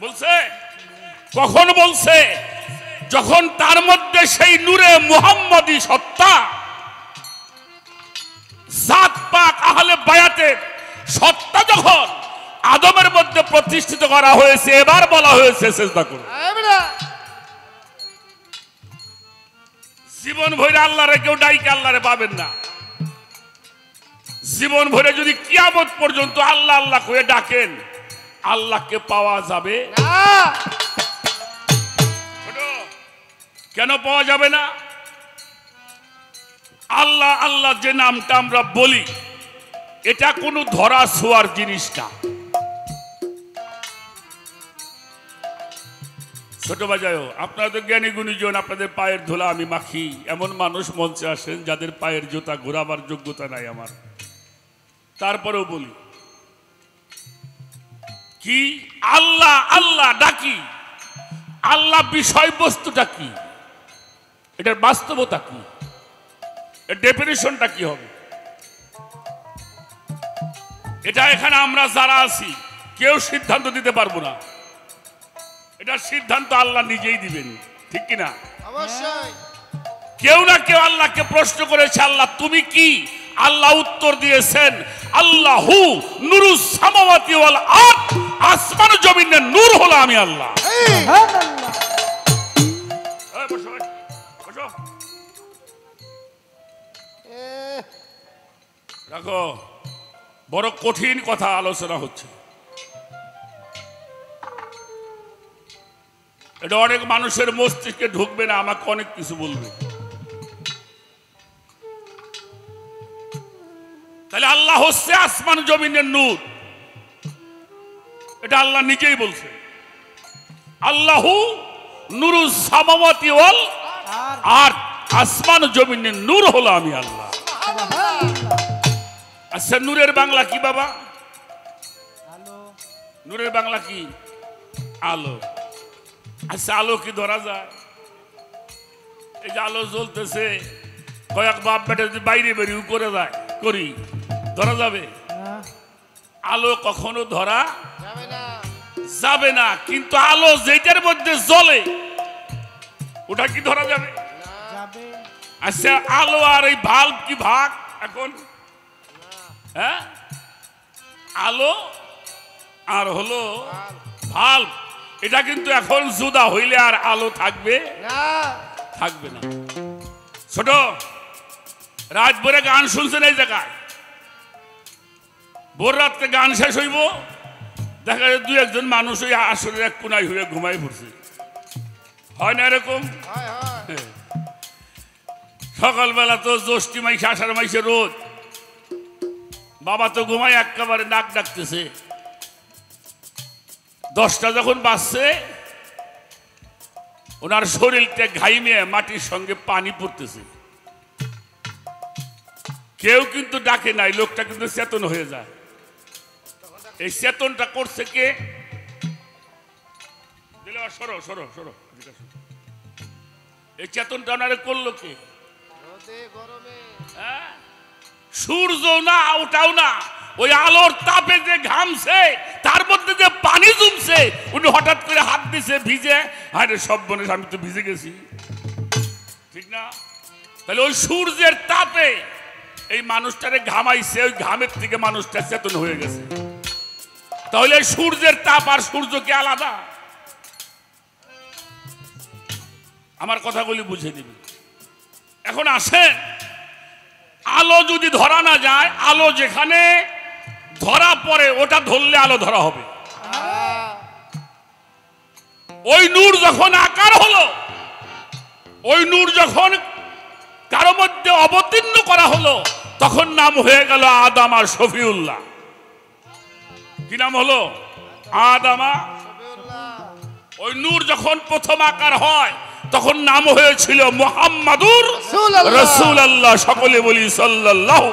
বলছে? কখন বলছে? যখন তার মধ্যে সেই নূরে মুহাম্মদী সত্তা, জাত পাক আহলে বায়াতের সত্তা যখন আদমের মধ্যে প্রতিষ্ঠিত করা হয়েছে, এবার বলা হয়েছে সেজদা করো। জীবন ভরে আল্লাহরে কেউ ডাইকে আল্লাহরে পাবেন না। জীবন ভরে যদি কিয়ামত পর্যন্ত আল্লাহ আল্লাহ করে ডাকেন, আল্লাহকে পাওয়া যাবে না। কেন পাওয়া যাবে না? আল্লাহ আল্লাহ যে নামটা আমরা বলি, এটা কোনো ধরা ছোঁয়ার জিনিস না। ছোট বাজায়ও, আপনারা তো জ্ঞানী গুণীজন, আপনাদের পায়ের ধুলা আমি মাখি। এমন মানুষ মঞ্চে আসেন যাদের পায়ের জুতা ঘোরাবার যোগ্যতা নাই আমার, তারপরেও বলি কি আল্লাহ আল্লাহ ডাকি। আল্লাহ বিষয়বস্তুটা কি? এটার বাস্তবতা কি? এর ডেফিনিশনটা কি হবে? এটা এখানে আমরা যারা আছি কেউ সিদ্ধান্ত দিতে পারবো না। এটা সিদ্ধান্ত আল্লাহ নিজেই দিবেন, ঠিক কিনা? অবশ্যই। কেউ না কেউ আল্লাহকে প্রশ্ন করেছে, আল্লাহ তুমি কি? আল্লাহ উত্তর দিয়েছেন, আল্লাহু নূরুস সামাওয়াতি ওয়াল আরদ, আসমান জমিনের নূর হলো আমি আল্লাহ। দেখো বড় কঠিন কথা আলোচনা হচ্ছে, এটা অনেক মানুষের মস্তিষ্কে ঢুকবে না, আমাকে অনেক কিছু বলবে। তাহলে আল্লাহ হচ্ছে আসমান জমিনের নূর, এটা আল্লাহ নিজেই বলছে। আল্লাহু নূরুস সামাওয়াতি ওয়াল আরদ, আসমান জমিনের নূর হলো আমি আল্লাহ। আচ্ছা নূরের বাংলা কি বাবা? নূরের বাংলা কি? আলো। আচ্ছা আলো কি ধরা যায়? এই যে আলো জ্বলতেছে, কয়েক বাপ বেটা যদি বাইরে বেরিয়ে করে যায় করি, ধরা যাবে? আলো কখনো ধরা যাবে না, কিন্তু আলো যেটার মধ্যে জ্বলে ওটা কি ধরা যাবে? আচ্ছা আলো আর এই ভাল্ব কি ভাগ এখন? হ্যাঁ, আলো আর হলো ভাল্ব, এটা কিন্তু এখন জুদা হইলে আর আলো থাকবে থাকবে না। ছোট রাত ভরে গান শুনছেন এই জায়গায়, ভোর রাত্রে গান শেষ হইব, দেখা যায় 2-1 মানুষ ওই আসরের এক কোনায় হয়ে ঘুমাই পড়ছে, হয় না এরকম? সকালবেলা তো জ্যৈষ্ঠী মাইসে আষাঢ় মাইসে রোদ, বাবা তো ঘুমায় একেবারে নাক ডাকতেছে। 10টা যখন বাজছে ওনার শরীরটা ঘাইমে মাটির সঙ্গে পানি পড়তেছে, কেউ কিন্তু ডাকে নাই, লোকটা কিন্তু চেতন হয়ে যায়। এই চেতনটা করছে কে? সরো সরো সরো, এই চেতনটা ওনারে করলো কে? হ্যাঁ? সূর্য না, ওটাও না, ওই আলোর তাপে যে ঘামছে তার মধ্যে যে পানি জমছে, উনি হঠাৎ করে হাত দিছে ভিজে, আরে সব বনে আমি তো ভিজে গেছি, ঠিক না? তাহলে ওই সূর্যের তাপে এই মানুষটারে ঘামাইছে, ওই ঘামের থেকে মানুষটা চেতন হয়ে গেছে। তাহলে সূর্যের তাপ আর সূর্য কি আলাদা? আমার কথাগুলি বুঝে দিবি। এখন আসেন, আলো যদি ধরা না যায়, আলো যেখানে ধরা পড়ে ওটা ধরলে আলো ধরা হবে। ওই নূর যখন আকার হলো, ওই নূর যখন কারো মধ্যে অবতীর্ণ করা হলো, তখন নাম হয়ে গেল আদম আর শফিউল্লাহ। কি নাম হলো? আদম আর শফিউল্লাহ। ওই নূর যখন প্রথম আকার হয় তখন নাম হয়েছিল মুহাম্মাদুর রাসূলুল্লাহ, সকলে বলি সাল্লাল্লাহু।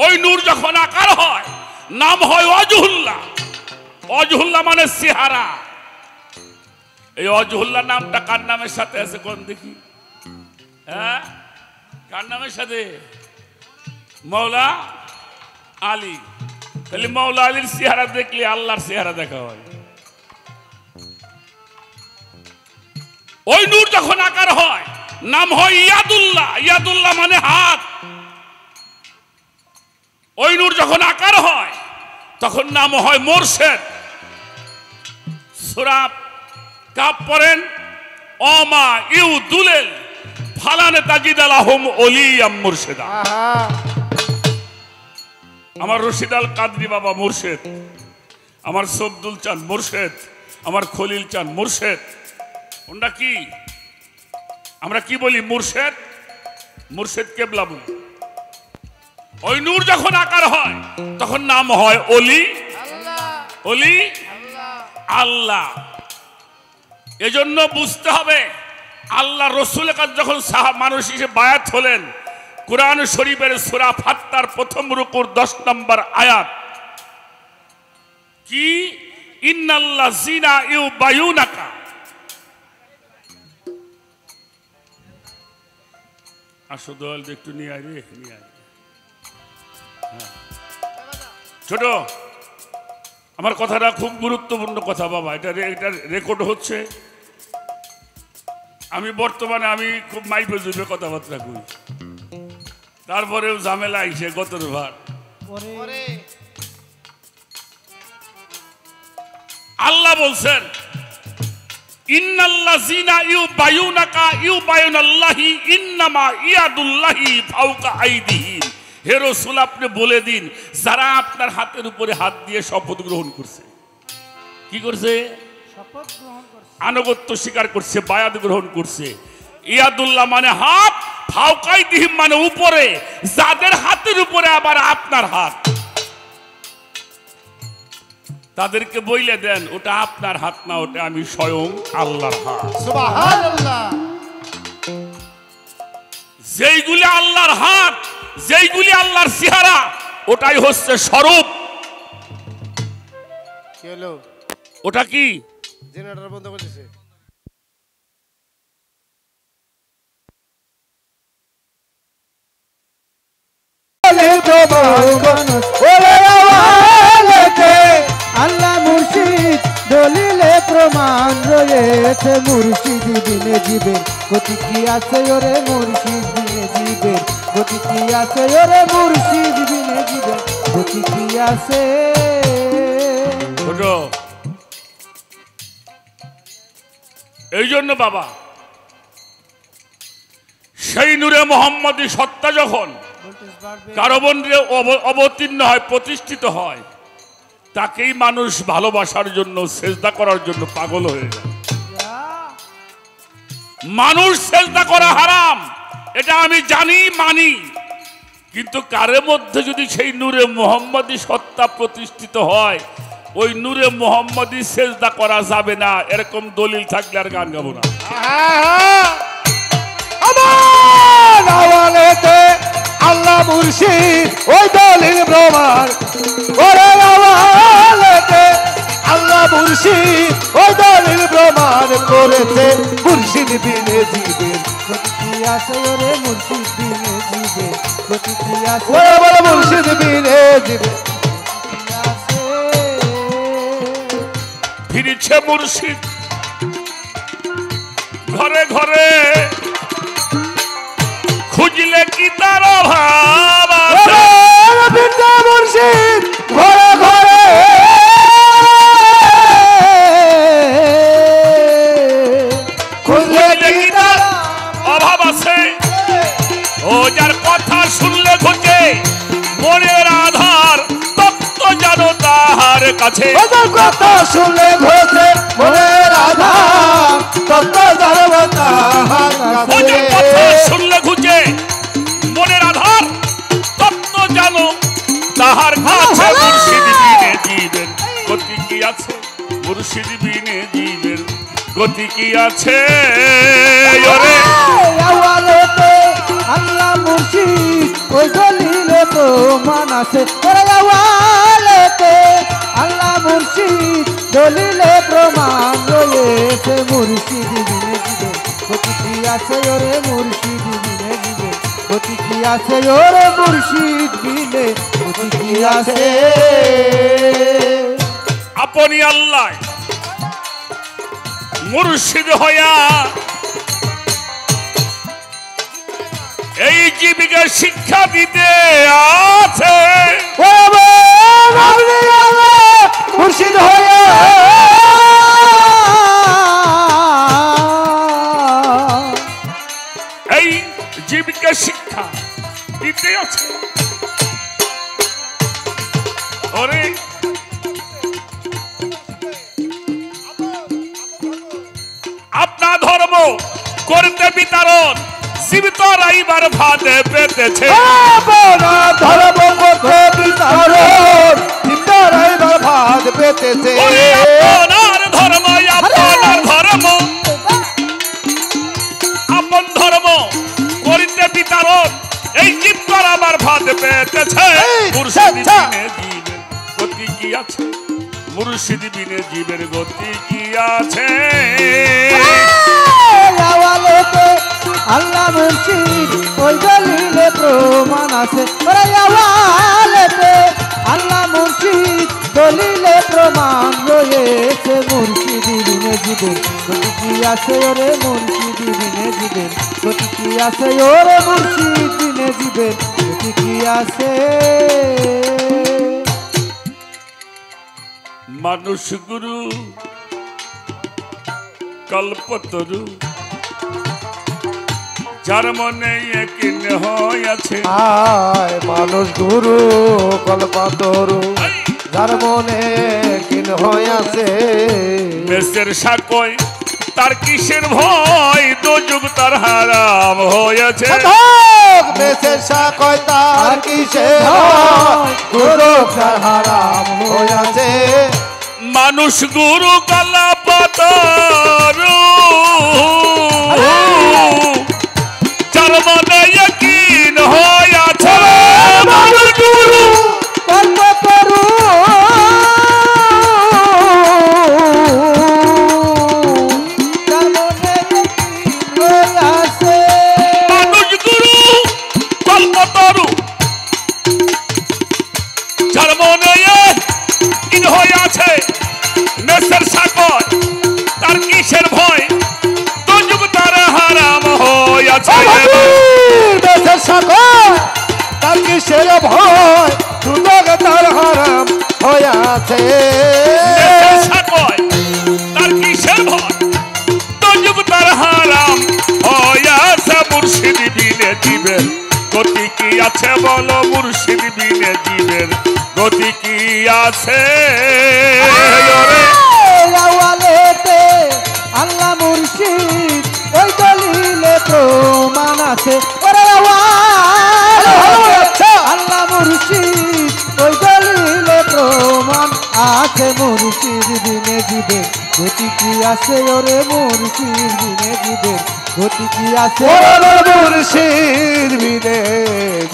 ওই নূর যখন আকার হয় নাম হয় ওয়াজহুল্লাহ। ওয়াজহুল্লাহ মানে চেহারা। এই ওয়াজহুল্লাহ নামটা কার নামের সাথে আছে কোন দেখি? হ্যাঁ, কার নামের সাথে? মৌলা আলী। তাহলে মৌলা আলীর চেহারা দেখলে আল্লাহর চেহারা দেখা হয়। ওই নূর যখন আকার হয় নাম হয় ইয়াদুল্লাহ। ইয়াদুল্লাহ মানে হাত। ওই নূর যখন আকার হয় তখন নাম হয় মুরশেদ। সূরা কাফ পড়েন, ওমা ইউদুলিল ফালানে তাজিদালাহুম ওলিয়াম মুরশেদা। আমার রশিদ আল কাদরি বাবা মুরশেদ, আমার সবদুল চাঁদ মুরশেদ, আমার খলিল চাঁদ মুরশেদ। ওটা কি আমরা কি বলি? মুরশেদ। মুরশেদ কেবলা বলি। ওই নূর যখন আকার হয় তখন নাম হয় ওলি। ওলি আল্লাহ। এজন্য বুঝতে হবে, আল্লাহ রসুলের কাছে যখন মানুষ হিসেবে বায়াত হলেন, কুরআন শরীফের সূরা ফাত্তার প্রথম রুকুর 10 নম্বর আয়াত কি? ইন্নাল্লাযিনা ইউবায়ুনাকা। আসো দল একটু নিয়ে আয় রে, নিয়ে আয়। ছোট, আমার কথাটা খুব গুরুত্বপূর্ণ কথা বাবা, এটা রেকর্ড হচ্ছে। আমি বর্তমানে আমি খুব মাইপে জুপে কথাবার্তা কই, তারপরেও ঝামেলা আইসে গতর ভার। আল্লাহ বলছেন ইন্নাল্লাযিনা ইউবায়ুনাকা ইউবায়ুনাল্লাহি ইন্নামা ইয়াদুল্লাহি ফাওকা আইদিহিম। হে রাসূল, আপনি বলে দিন, যারা আপনার হাতের উপরে হাত দিয়ে শপথ গ্রহণ করছে, কি করছে? শপথ গ্রহণ করছে, আনুগত্য স্বীকার করছে, বায়াত গ্রহণ করছে। ইয়াদুল্লাহ মানে হাত, ফাওকা আইদিহিম মানে উপরে, যাদের হাতের উপরে আবার আপনার হাত, তাদেরকে বইলে দেন ওটা আপনার হাত না, ওটা আমি স্বয়ং আল্লাহর হাত। সুবহানাল্লাহ। যেইগুলি আল্লাহর হাত, যেইগুলি আল্লাহর চেহারা, ওটাই হচ্ছে স্বরূপ। কি হলো? ওটা কি? জেনারেটর বন্ধ করেছে। আল্লাহ মুর্শিদ দলিলে প্রমাণ রয়েছে, মুর্শিদ দিনে জীবের গতি কি আছে ওরে, মুর্শিদ দিনে জীবের গতি কি আছে ওরে, মুর্শিদ দিনে জীবের গতি কি আছে। এই জন্য বাবা, সেই নূরে মোহাম্মদী সত্তা যখন কারো মন্দিরে অবতীর্ণ হয়, প্রতিষ্ঠিত হয়, তাকেই মানুষ ভালোবাসার জন্য, সেজদা করার জন্য পাগল হয়ে যায়। মানুষ সেজদা করা হারাম, এটা আমি জানি, মানি, কিন্তু কারের মধ্যে যদি সেই নূরে মোহাম্মদী সত্তা প্রতিষ্ঠিত হয়, ওই নূরে মোহাম্মদী সেজদা করা যাবে না, এরকম দলিল থাকলে আর গান গাবো না। আল্লাহ মুর্শিদ ওই দলিল প্রমাণ, ওরে আওয়ালেতে আল্লাহ মুর্শিদ ওই দলিল প্রমাণ করেছে, মুর্শিদ বিনে জীবের গতি কি আছে ওরে, মুর্শিদ দিনে জীবের গতি কি আছে, ওরে বলে মুর্শিদ বিনে জীবের ফিরেছে মুর্শিদ ঘরে ঘরে, খুঁজলে কি তার অভাব আছে? মুর্শিদ ঘরে ঘরে, খুঁজলে কি তার অভাব আছে? ও যার কথা শুনলে ঘুচে মনের আধার, তত্ত্ব জানো তাহার কাছে। কথা শুনলে ঘোষে মনের আধার, তত্ত্ব জানো তাহার ও যার কথা শুনলে ঘুচে মনের আধার, তত্ত্ব জানো তাহার কাছে। মুর্শিদ বিনে জীবের গতি কি আছে? মুর্শিদ বিনে জীবের গতি কি আছে? ওরে আওয়ালেতে আল্লাহ মুর্শিদ ওই দলিলে প্রমাণ আছে, ওরে আওয়ালেতে আল্লাহ মুর্শিদ দলিলে প্রমাণ রয়েছে, মুর্শিদ দিনে জীবের গতি কি আছে ওরে, মুর্শিদ দিনে জীবের গতি কি আছে ওরে, মুর্শিদ দিনে গতি কি আছে। আপনি আল্লাহ মুর্শিদ হইয়া এই জীবিকা শিক্ষা দিতে আছে। মুর্শিদ হয়ে এই জীবিকা শিক্ষা দিতে আছে। ওরে আপনার ধর্ম করতে বিতরণ, জীবিত রাইবার ফাঁদে পেতেছে। ধর্ম করতে বিতরণ, চিন্তার ভাগ পেতেছে। ওরে আপনার ধর্ম, আপনার ধর্ম, আপন ধর্ম করিতে বিতরণ, এই জীবন আমার ফাঁদে পেতেছে। মুর্শিদ বিনে জীবের গতি কি আছে? মুর্শিদ বিনে জীবের গতি কি আছে? আল্লাহ মুর্শিদ ওই দলিলে প্রমাণ আছে, ওরে আওয়ালেতে আল্লাহ মুর্শিদ দলিলে প্রমাণ রয়েছে, মুর্শিদ বিনে জীবের গতি কি আছে ওরে, মুর্শিদ বিনে জীবের গতি কি আছে ওরে, মুর্শিদ বিনে জীবের গতি কি আছে। মানুষ গুরু কল্পতরু যার মনে একই হইয়াছে আয় মানুষ গুরু কল্পতরু যার মনে কিন হইয়াছে মেসের সাকয় তার কিসের ভয় দুযুগ তার হারাম হয়েছে মেসের সাকয় তার কিসের গুরু তার হারাম হইয়াছে মানুষ গুরু কল্পতরু যার মনে একই হইয়াছে মানুষ গুরু কল্পতরু যার মনে একই হইয়াছে মানুষ গুরু কল্পতরু যার মনে একই হইয়াছে মেসের সাকর তার কিসের ভয় দুযুগ তার হারাম হইয়াছে মেসের সাকর তার কিসের ভয় দুযুগ তার হারাম হইয়াছে মেসের সাকর তার কিসের ভয় দুযুগ তার হারাম হইয়াছে মুর্শিদ বিনে জীবের গতি কি আছে বলো মুর্শিদ বিনে জীবের গতি কি আছে ওরে আওয়ালেতে আল্লাহ মুর্শিদ ওই দলিলে প্রমাণ আছে ওরে আওয়ালেতে আল্লাহ মুর্শিদ ওই দলিলে প্রমাণ আছে মুর্শিদ বিনে জীবের গতি কি আছে ওরে মুর্শিদ বিনে জীবের গতি কি আছে মুর্শিদ বিনে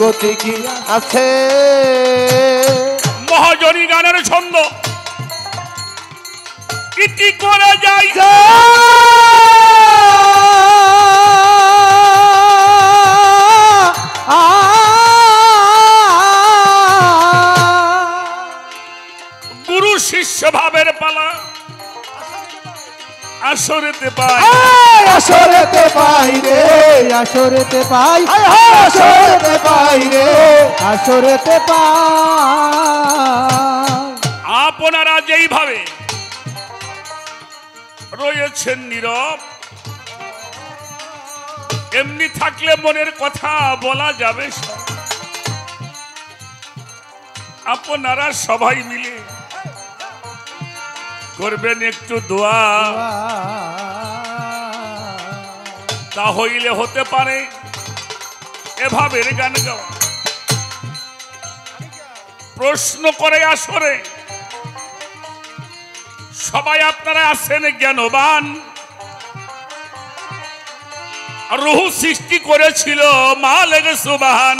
গতি কি আছে মহাজনী গানের ছন্দ ইতি করে যাই গুরু শিষ্য ভাবের পালা আসরেতে পাই আসরেতে পাই রে আসরেতে পাই আসরেতে পাই রে আসরেতে পাই আপনারা যেইভাবে রয়েছেন নীরব এমনি থাকলে মনের কথা বলা যাবে সব। আপনারা সবাই মিলে করবেন একটু দোয়া তা হইলে হতে পারে এভাবে গান গাওয়া প্রশ্ন করে আসরে সবাই আপনারা আছেন জ্ঞানবান রুহ সৃষ্টি করেছিল মা লেগে সুবহান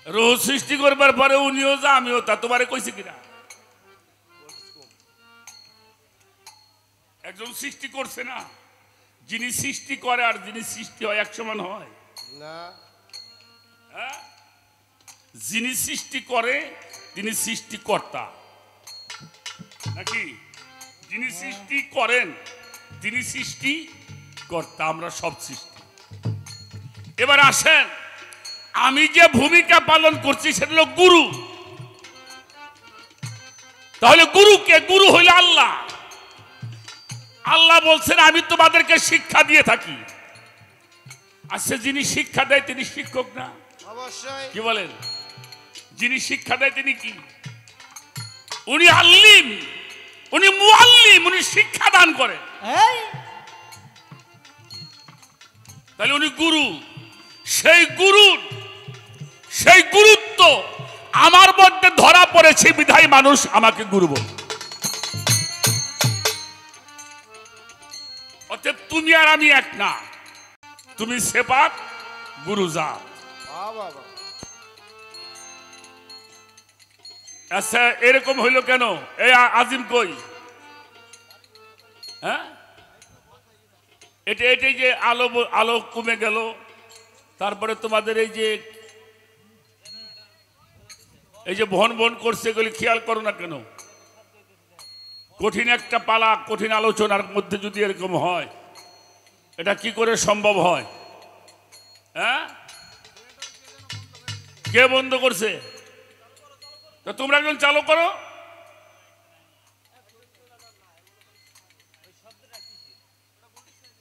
রুহ সৃষ্টি করবার পরে উনিও যা আমিও তা তোমারে কইছি কিনা একজন সৃষ্টি করছে না যিনি সৃষ্টি করে আর যিনি সৃষ্টি হয় এক সমান হয় না হ্যাঁ? যিনি সৃষ্টি করে তিনি সৃষ্টিকর্তা নাকি যিনি সৃষ্টি করেন তিনি সৃষ্টিকর্তা আমরা সব সৃষ্টি এবার আসেন আমি যে ভূমিকা পালন করছি সেটা হলো গুরু তাহলে গুরুকে গুরু হইল আল্লাহ আল্লাহ বলছেন আমি তোমাদেরকে শিক্ষা দিয়ে থাকি আচ্ছা যিনি শিক্ষা দেয় তিনি শিক্ষক না অবশ্যই কি বলেন যিনি শিক্ষা দেয় তিনি কি উনি আল্লিম উনি মুআল্লিম উনি শিক্ষা দান করেন তাহলে উনি গুরু সেই গুরুত্ব আমার মধ্যে ধরা পড়েছে বিধায় মানুষ আমাকে গুরু বলে অতএব তুমি আর আমি এক না তুমি সেপাত গুরু জাত আচ্ছা এরকম হইল কেন এই আজিম কই হ্যাঁ এটাই যে আলো আলো কমে গেল তারপরে তোমাদের এই যে ভন ভন করছে এগুলি খেয়াল করো না কেন কঠিন একটা পালা কঠিন আলোচনার মধ্যে যদি এরকম হয় এটা কি করে সম্ভব হয় হ্যাঁ কে বন্ধ করছে তো তোমরা একজন চালু করো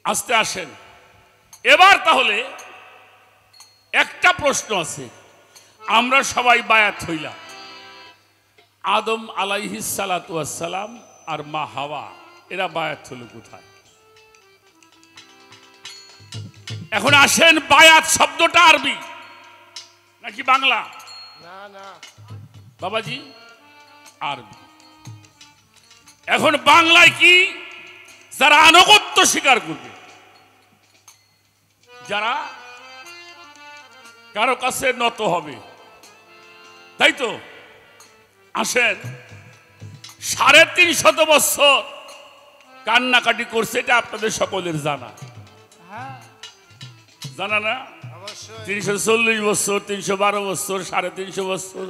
আস্তে আসেন। এবার তাহলে একটা প্রশ্ন আছে, আমরা সবাই বায়াত হইলাম, আদম আলাইহিস সালাতু ওয়াস সালাম আর মা হাওয়া এরা বায়াত হলো কোথায়? এখন আসেন, বায়াত শব্দটা আরবি নাকি বাংলা? না না বাবাজি আরবি। এখন বাংলায় কি? যারা আনুগত্য স্বীকার করবে, যারা কারো কাছে নত হবে, তাই তো? আসেন, 350 বছর কান্নাকাটি করছে, এটা আপনাদের সকলের জানা, জানা না? অবশ্যই 340 বছর, 312 বছর, 350 বছর,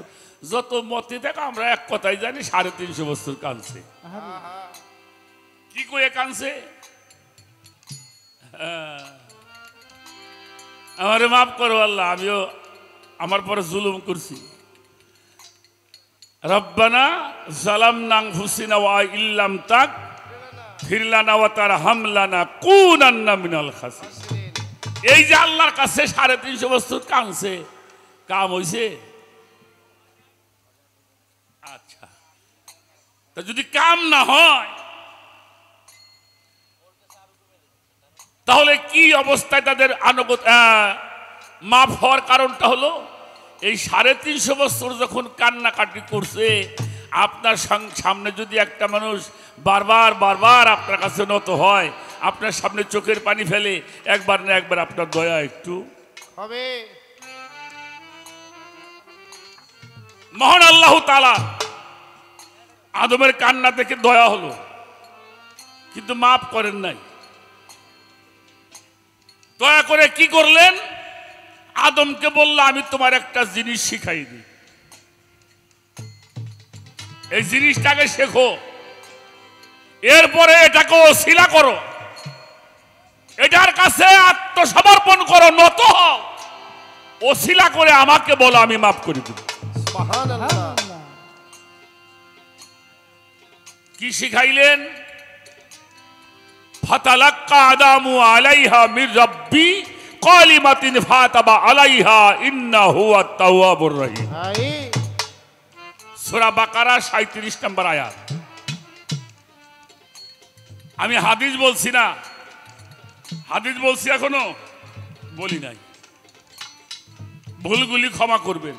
যত মতে দেখো আমরা এক কথাই জানি 350 বছর কানছে। কি কয়ে কানছে? আমারে মাফ করো আল্লাহ, আমিও আমার পরে জুলুম করছি। রব্বানা জালামনা আনফুসানা ওয়া ইল্লাম তাগফির লানা ওয়া তারহামনা কুনান্না মিনাল খাসিরিন। এই যে আল্লাহর কাছে 350 বছর কানছে, কাম হইছে? আচ্ছা, তা যদি কাম না হয় তাহলে কি অবস্থায় তাদের মাফ হওয়ার কারণটা হলো, এই 350 বছর যখন কান্নাকাটি করছে, আপনার সামনে যদি একটা মানুষ বারবার বারবার আপনার কাছে নত হয়, আপনার সামনে চোখের পানি ফেলে, একবার না একবার আপনার দয়া একটু হবে। মহান আল্লাহ তাআলা আদমের কান্না থেকে দয়া হলো, কিন্তু মাফ করেন নাই। দয়া করে কি করলেন? আদমকে বলল, আমি তোমার একটা জিনিস শিখাই দিই, এই জিনিসটাকে শেখো, এরপরে এটাকে ওসিলা করো, এটার কাছে আত্মসমর্পণ করো, নত হও, ওসিলা করে আমাকে বলো, আমি মাফ করে দেব। সুবহানাল্লাহ। কি শিখাইলেন? ফাতালাক্কা আদামু আলাইহা মির রাব্বি কালিমাতিন ফাতাবা আলাইহা ইন্নাহু আত-তাওয়াবুর রহিম। ভাই সূরা বাকারা 37 নম্বর আয়াত। আমি হাদিস বলছি না, হাদিস বলছি, এখনো বলি নাই, ভুলগুলি ক্ষমা করবেন।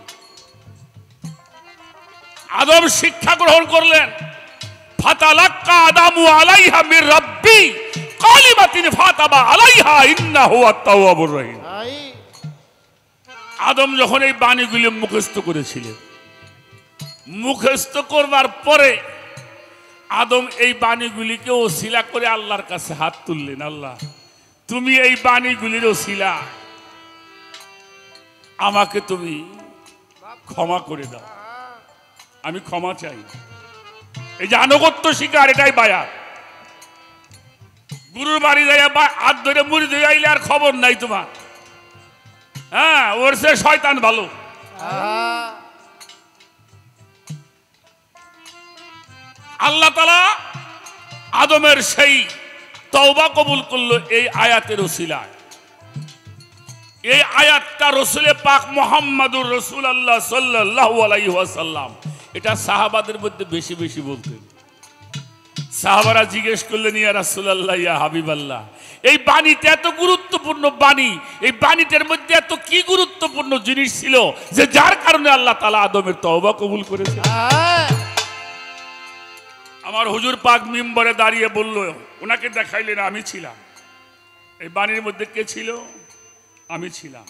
আদম শিক্ষা গ্রহণ করলেন, ফাতালাক্কা আদামু আলাইহা মির রাব্বি কালিমাতিন ফাতাবা আলাইহা ইন্নাহু আত-তাওয়াবুর রহিম। ভাই আদম যখন এই বাণীগুলি মুখস্থ করেছিলেন, মুখস্থ করবার পরে আদম এই বাণীগুলিকে ওসিলা করে আল্লাহর কাছে হাত তুললেন, আল্লাহ তুমি এই বাণীগুলির ওসিলা আমাকে তুমি ক্ষমা করে দাও, আমি ক্ষমা চাই। এই যে আনুগত্য শিকার, এটাই বায়াত। গুরুর বাড়ি যাইয়া হাত ধরে মুড়ি ধরে আইলে আর খবর নাই তোমার, হ্যাঁ, ওর সে শয়তান ভালো। আল্লাহ তাআলা আদমের সেই তওবা কবুল করলো এই আয়াতের ওসিলায়। এই আয়াতটা রসুলে পাক মুহাম্মাদুর রাসূলুল্লাহ সাল্লাল্লাহু আলাইহি ওয়াসাল্লাম, এটা সাহাবাদের মধ্যে বেশি বেশি বলতেন। সাহাবারা জিজ্ঞেস করলেন, ইয়া রাসূলুল্লাহ, ইয়া হাবিবাল্লাহ, এই বাণীটা এত গুরুত্বপূর্ণ বাণী, এই বাণীটার মধ্যে এত কি গুরুত্বপূর্ণ জিনিস ছিল যে যার কারণে আল্লাহ তাআলা আদমের তওবা কবুল করেছে? আমার হুজুর পাক মিম্বরে দাঁড়িয়ে বলল, ওনাকে দেখাইলেন, আমি ছিলাম এই বাণীর মধ্যে। কে ছিল? আমি ছিলাম।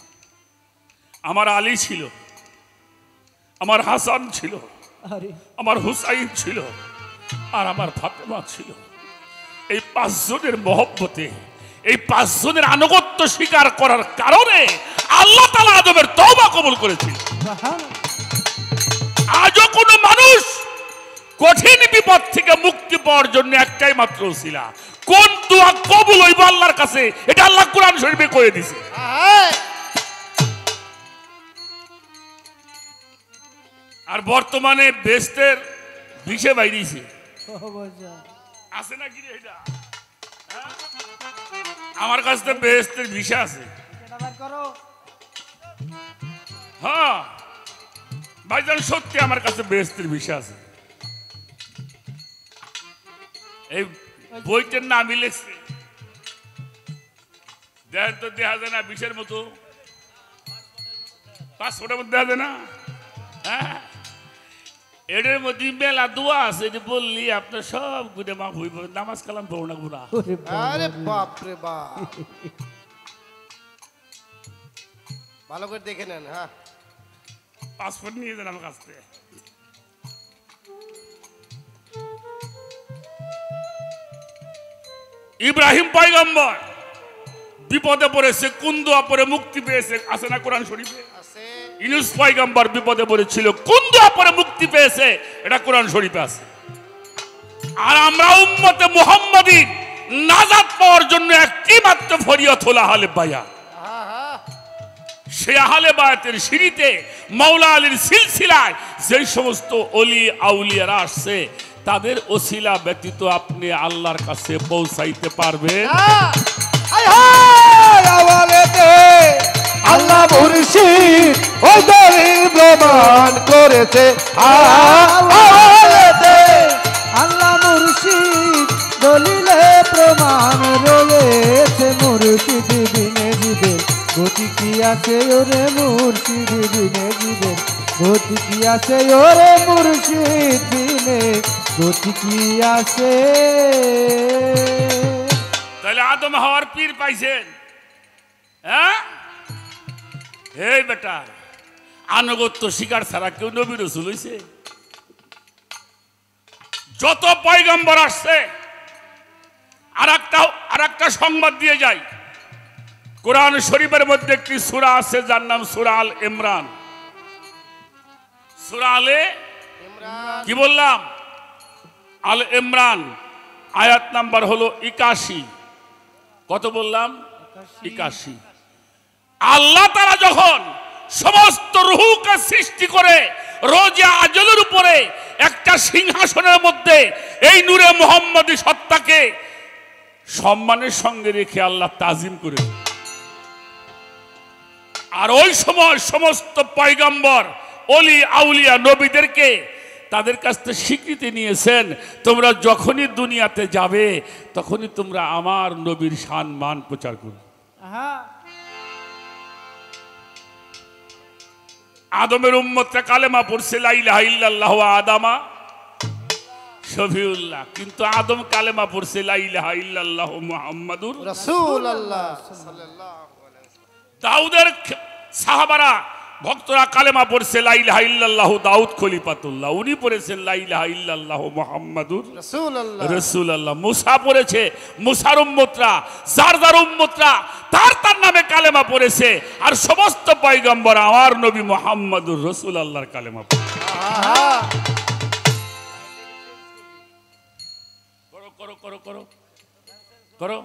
আমার আলী ছিল, আমার হাসান ছিল, আমার হুসাইন ছিল, আর আমার ফাতেমা ছিল। এই 5 জনের মহব্বতে, এই 5 জনের আনুগত্য স্বীকার করার কারণে আল্লাহ তাআলা আদমের তওবা কবুল করেছিল। আজও কোন মানুষ কঠিন বিপদ থেকে মুক্তি পাওয়ার জন্য একটাই মাত্র ছিল, কোন দোয়া কবুল হইব আল্লাহর কাছে, এটা আল্লাহ কোরআন শরীফে কয়ে দিয়েছে। আর বর্তমানে বেস্তের বিষে বাইরেছে, আছে নাকি রে এটা? আমার কাছে তো বেহেশতের ভিসা আছে। এটা বার করো। হ্যাঁ ভাইজান, সত্যি আমার কাছে বেহেশতের ভিসা আছে। এই বইটার নামই লিখছে, দেখেন তো, দেখা যায় না বিষের মতো, পাসপোর্টের মধ্যে দেখা যায় না? হ্যাঁ, এটার মধ্যে মেলা দোয়া আছে, এটা বললি আপনার সব গুণে মাফ হইব, নামাজ কালাম পড়ো না গুণা। ওরে বাবা আরে রে। বাপ রে বাপ, ভালো করে দেখে নেন। হ্যাঁ, পাসপোর্ট নিয়ে যান আমার কাছ থেকে। ইব্রাহিম পয়গম্বর বিপদে পড়েছে, কোন দোয়া পড়ে মুক্তি পেয়েছে আছে না কোরআন শরীফে? আছে। ইউনূস পয়গম্বর বিপদে পড়েছিল, কোন দোয়া পড়ে মুক্তি পেয়েছে? এটা কোরআন শরীফে আছে। আর আমরা উম্মতে মুহাম্মাদীর নাজাত পাওয়ার জন্য একটি মাত্র ফরিয়াদ হলো আহলে বায়াত। হ্যাঁ হ্যাঁ, সে আহলে বায়াতের সিঁড়িতে মাওলা আলীর সিলসিলায় যেই সমস্ত অলি আউলিয়ারা আসছে, তাদের ওসিলা ব্যতীত আপনি আল্লাহর কাছে পৌঁছাইতে পারবেন। আয় হায় আওয়ালেতে আল্লাহ মুর্শিদ ওই দলিল প্রমাণ করেছে। আওয়ালেতে আল্লাহ মুর্শিদ দলিলে প্রমাণ রয়েছে। মুর্শিদ বিনে জীবের গতি কি আছে ওরে, মুর্শিদ বিনে জীবের গতি কি আছে ওরে, মুর্শিদ বিনে গতি কি আছে। তাহলে আদম হওয়ার পীর পাইছেন? হ্যাঁ, এই বেটা, আনুগত্য শিকার ছাড়া কেউ নবী রাসূল হইছে? যত পয়গম্বর আসছে, আর একটা সংবাদ দিয়ে যাই, কোরআন শরীফের মধ্যে একটি সূরা আছে যার নাম সূরা আল ইমরান। সূরা আলে কি বললাম? আল ইমরান, আয়াত নাম্বার হলো 81। কত বললাম? 81। আল্লাহ তাআলা যখন সমস্ত রূহকে সৃষ্টি করে রোজে আজলের উপরে একটা সিংহাসনের মধ্যে এই নূরে মুহাম্মদী সত্তাকে সম্মানের সঙ্গে রেখে আল্লাহ তাজিম করে, আর ওই সময় সমস্ত পয়গম্বর অলি আউলিয়া নবীদেরকে তাদের কাছ থেকে স্বীকৃতি নিয়েছেন, তোমরা যখনই দুনিয়াতে যাবে তখনই তোমরা আমার নবীর শান মান প্রচার করবে। আদমের উম্মতরা কালেমা পড়ছে লা ইলাহা ইল্লাল্লাহু আদামা শফিউল্লাহ, কিন্তু আদম কালেমা পড়ছে লা ইলাহা ইল্লাল্লাহু মুহাম্মাদুর রাসূলুল্লাহ সাল্লাল্লাহু আলাইহি ওয়াসাল্লাম। দাউদের সাহাবারা ভক্তরা কালেমা পড়ছে লা ইলাহা ইল্লাল্লাহু দাউদ খলিফাতুল্লাহ, উনি পড়েছেন লা ইলাহা ইল্লাল্লাহু মুহাম্মাদুর রাসূলুল্লাহ রাসূলুল্লাহ। মুসা পড়েছে, মুসার উম্মতরা যার উম্মতরা তার নামে কালেমা পড়েছে, আর সমস্ত পয়গম্বর আমার নবী মুহাম্মাদুর রাসূলুল্লাহর কালেমা পড়েছে। করো করো করো করো করো।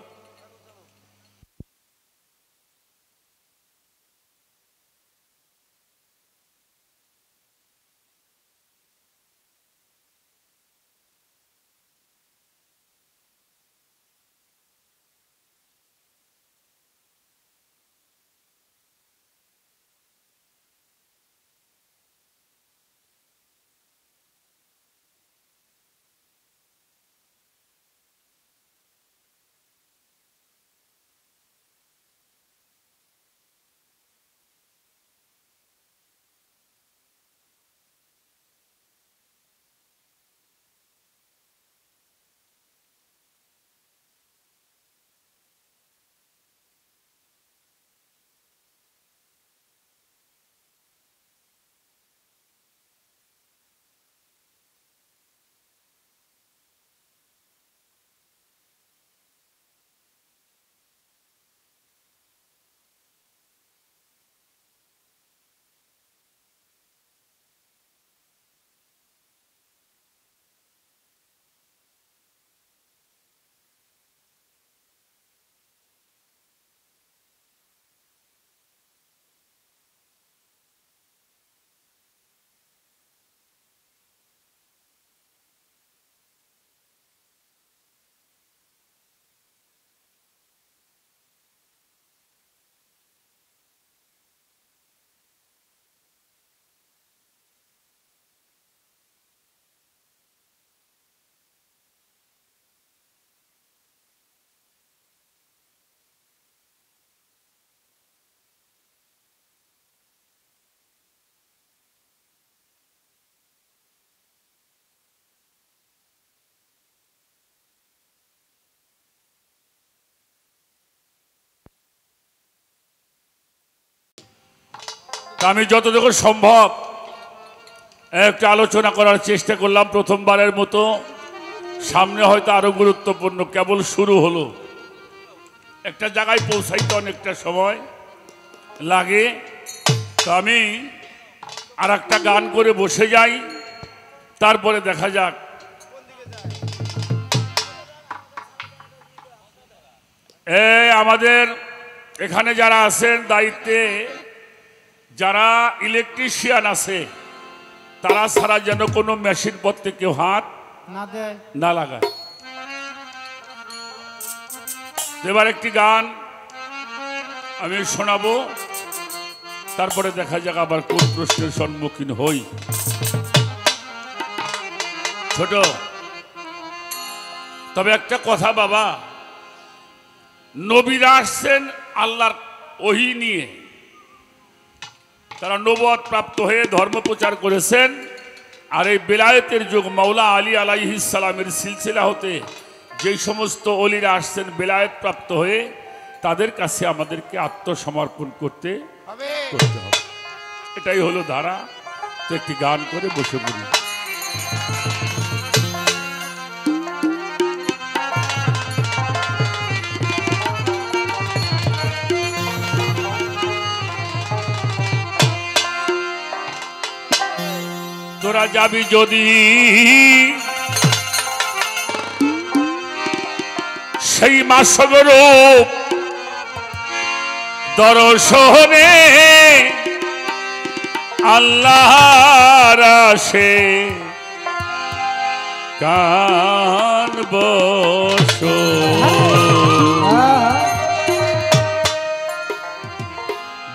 তা আমি যতটুকু সম্ভব একটা আলোচনা করার চেষ্টা করলাম প্রথমবারের মতো। সামনে হয়তো আরো গুরুত্বপূর্ণ, কেবল শুরু হলো। একটা জায়গায় পৌঁছাইতে অনেকটা সময় লাগে। তো আমি আর একটা গান করে বসে যাই, তারপরে দেখা যাক। আমাদের এখানে যারা আছেন দায়িত্বে, যারা ইলেকট্রিশিয়ান আছে, তারা ছাড়া যেন কোনো মেশিন পত্রে কেউ হাত না লাগায়। এবার একটি গান আমি শোনাবো, তারপরে দেখা যাক আবার কোন প্রশ্নের সম্মুখীন হই। ছোট, তবে একটা কথা বাবা, নবীরা আসছেন আল্লাহর ওহী নিয়ে, তারা নবুয়ত প্রাপ্ত হয়ে ধর্ম প্রচার করেছেন। আর এই বেলায়েতের যুগ মাওলা আলী আলাইহিস সালামের সিলসিলা হতে যেই সমস্ত অলিরা আসছেন বেলায়েত প্রাপ্ত হয়ে, তাদের কাছে আমাদেরকে আত্মসমর্পণ করতে হবে। এটাই হলো ধারা। তো একটি গান করে বসে পড়ি। তোরা যাবি যদি সেই মাসগরূপ দর্শনে, আল্লাহর আসে কান বসো।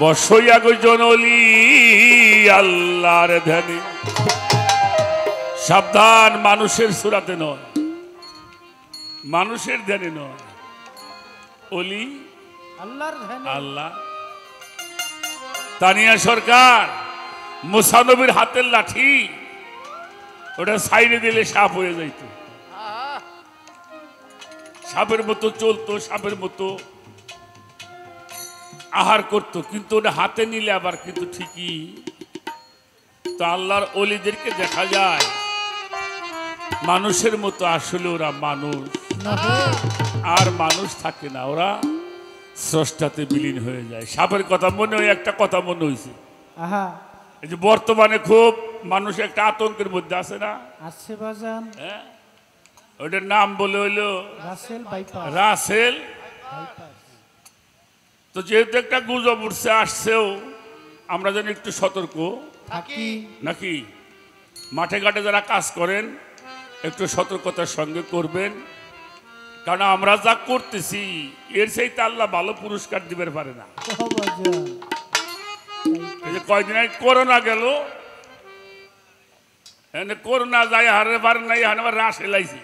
বসইয়া গো জনলি আল্লাহর ধ্যানে। সাবধান, মানুষের সুরাতে নয়, মানুষের ধ্যানে নয়, ওলি আল্লাহ। তানিয়া সরকার মুসা নবীর হাতের লাঠি, ওটা সাইডে দিলে সাপ হয়ে যাইত, সাপের মতো চলতো, সাপের মতো আহার করতো, কিন্তু ওটা হাতে নিলে আবার কিন্তু ঠিকই। তো আল্লাহর ওলিদেরকে দেখা যায় মানুষের মতো, আসলে ওরা মানুষ আর মানুষ থাকে না, ওরা স্রষ্টাতে বিলীন হয়ে যায়। সাপের কথা মনে হয়, একটা কথা মনে হয়েছে, এই যে বর্তমানে খুব মানুষ একটা আতঙ্কের মধ্যে আছে না, হ্যাঁ, ওটার নাম বলে হইলো রাসেল। তো যেহেতু একটা গুজব উঠছে, আসছেও, আমরা যেন একটু সতর্ক নাকি। মাঠে ঘাটে যারা কাজ করেন একটু সতর্কতার সঙ্গে করবেন, কারণ আমরা যা করতেছি এর চাইতে আল্লাহ ভালো পুরস্কার দিতে পারে না। এই যে কয়দিন আগে করোনা গেল, করোনা যাই হারে পারে নাই, হারে আবার রাস এলাইছি।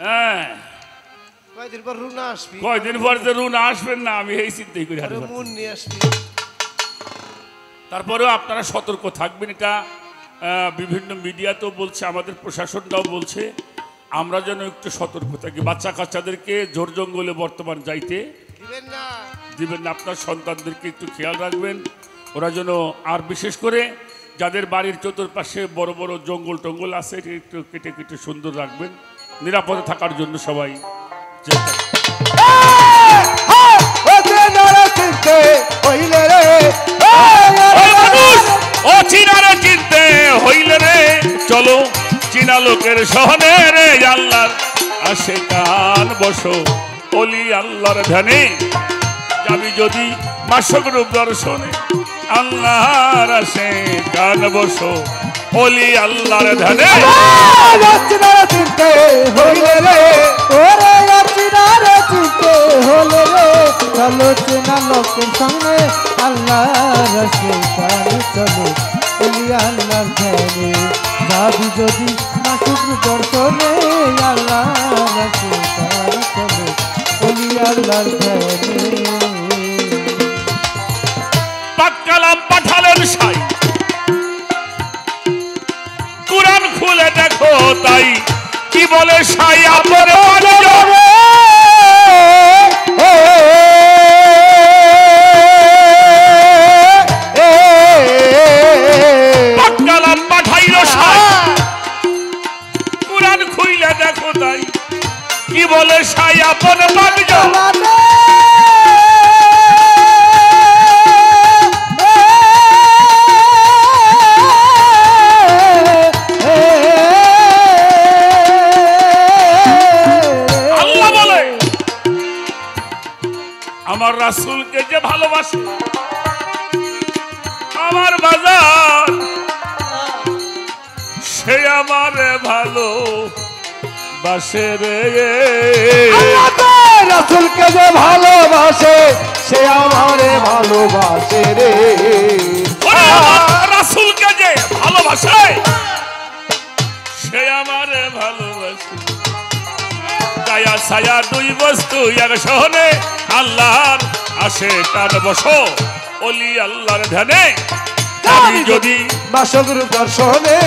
হ্যাঁ, কয়দিন পর যে রুন আসবেন না, আমি এই চিন্তাই করি। তারপরেও আপনারা সতর্ক থাকবেন, এটা বিভিন্ন মিডিয়াতেও বলছে, আমাদের প্রশাসনটাও বলছে, আমরা যেন একটু সতর্ক থাকি। বাচ্চা কাচ্চাদেরকে ঝোড় জঙ্গলে বর্তমান যাইতে দিবেন না, আপনার সন্তানদেরকে একটু খেয়াল রাখবেন, ওরা যেন, আর বিশেষ করে যাদের বাড়ির চতুর্পাশে বড় বড় জঙ্গল টঙ্গল আছে, একটু কেটে কেটে সুন্দর রাখবেন, নিরাপদে থাকার জন্য সবাই চেষ্টা। চিনতে হইলে রে চলো চীনা লোকের সহনে রে, আল্লাহর আসে কান বসো, ওলি আল্লাহর ধ্যানে। যাবি যদি মাসক রূপ দর্শনে, আল্লাহর আসে কান বসো, ওলি আল্লাহর ধ্যানে। চিনতে হইলে রে, ওরে চিনারে চিনতে হলে রে, চলো চীনা লোকের সঙ্গে আল্লাহর আসে কান চলো, ওলি আল্লাহর ধ্যানে। যাবি যদি মাসুক দর্শনে, আল্লাহর আসে কান চলো, ওলি আল্লাহর ধ্যানে। পাক্কালাম পাঠালেন সাই, কুরআন খুলে দেখো তাই কি বলে সাই, আপরে আপন বাগজা আল্লাহ বলে আমার রাসূলকে যে ভালোবাসে আমার বাজার সে আমারে ভালো বাসে রে রাসূলকে যে ভালোবাসে সে আমারে ভালোবাসে রে রাসূলকে যে ভালোবাসে সে আমারে ভালোবাসে কায়া ছায়া দুই বস্তু এক সহনে আল্লাহর আসে তার বসো ওলি আল্লাহর ধ্যানে আমি যদি বাসগুরু দর্শনে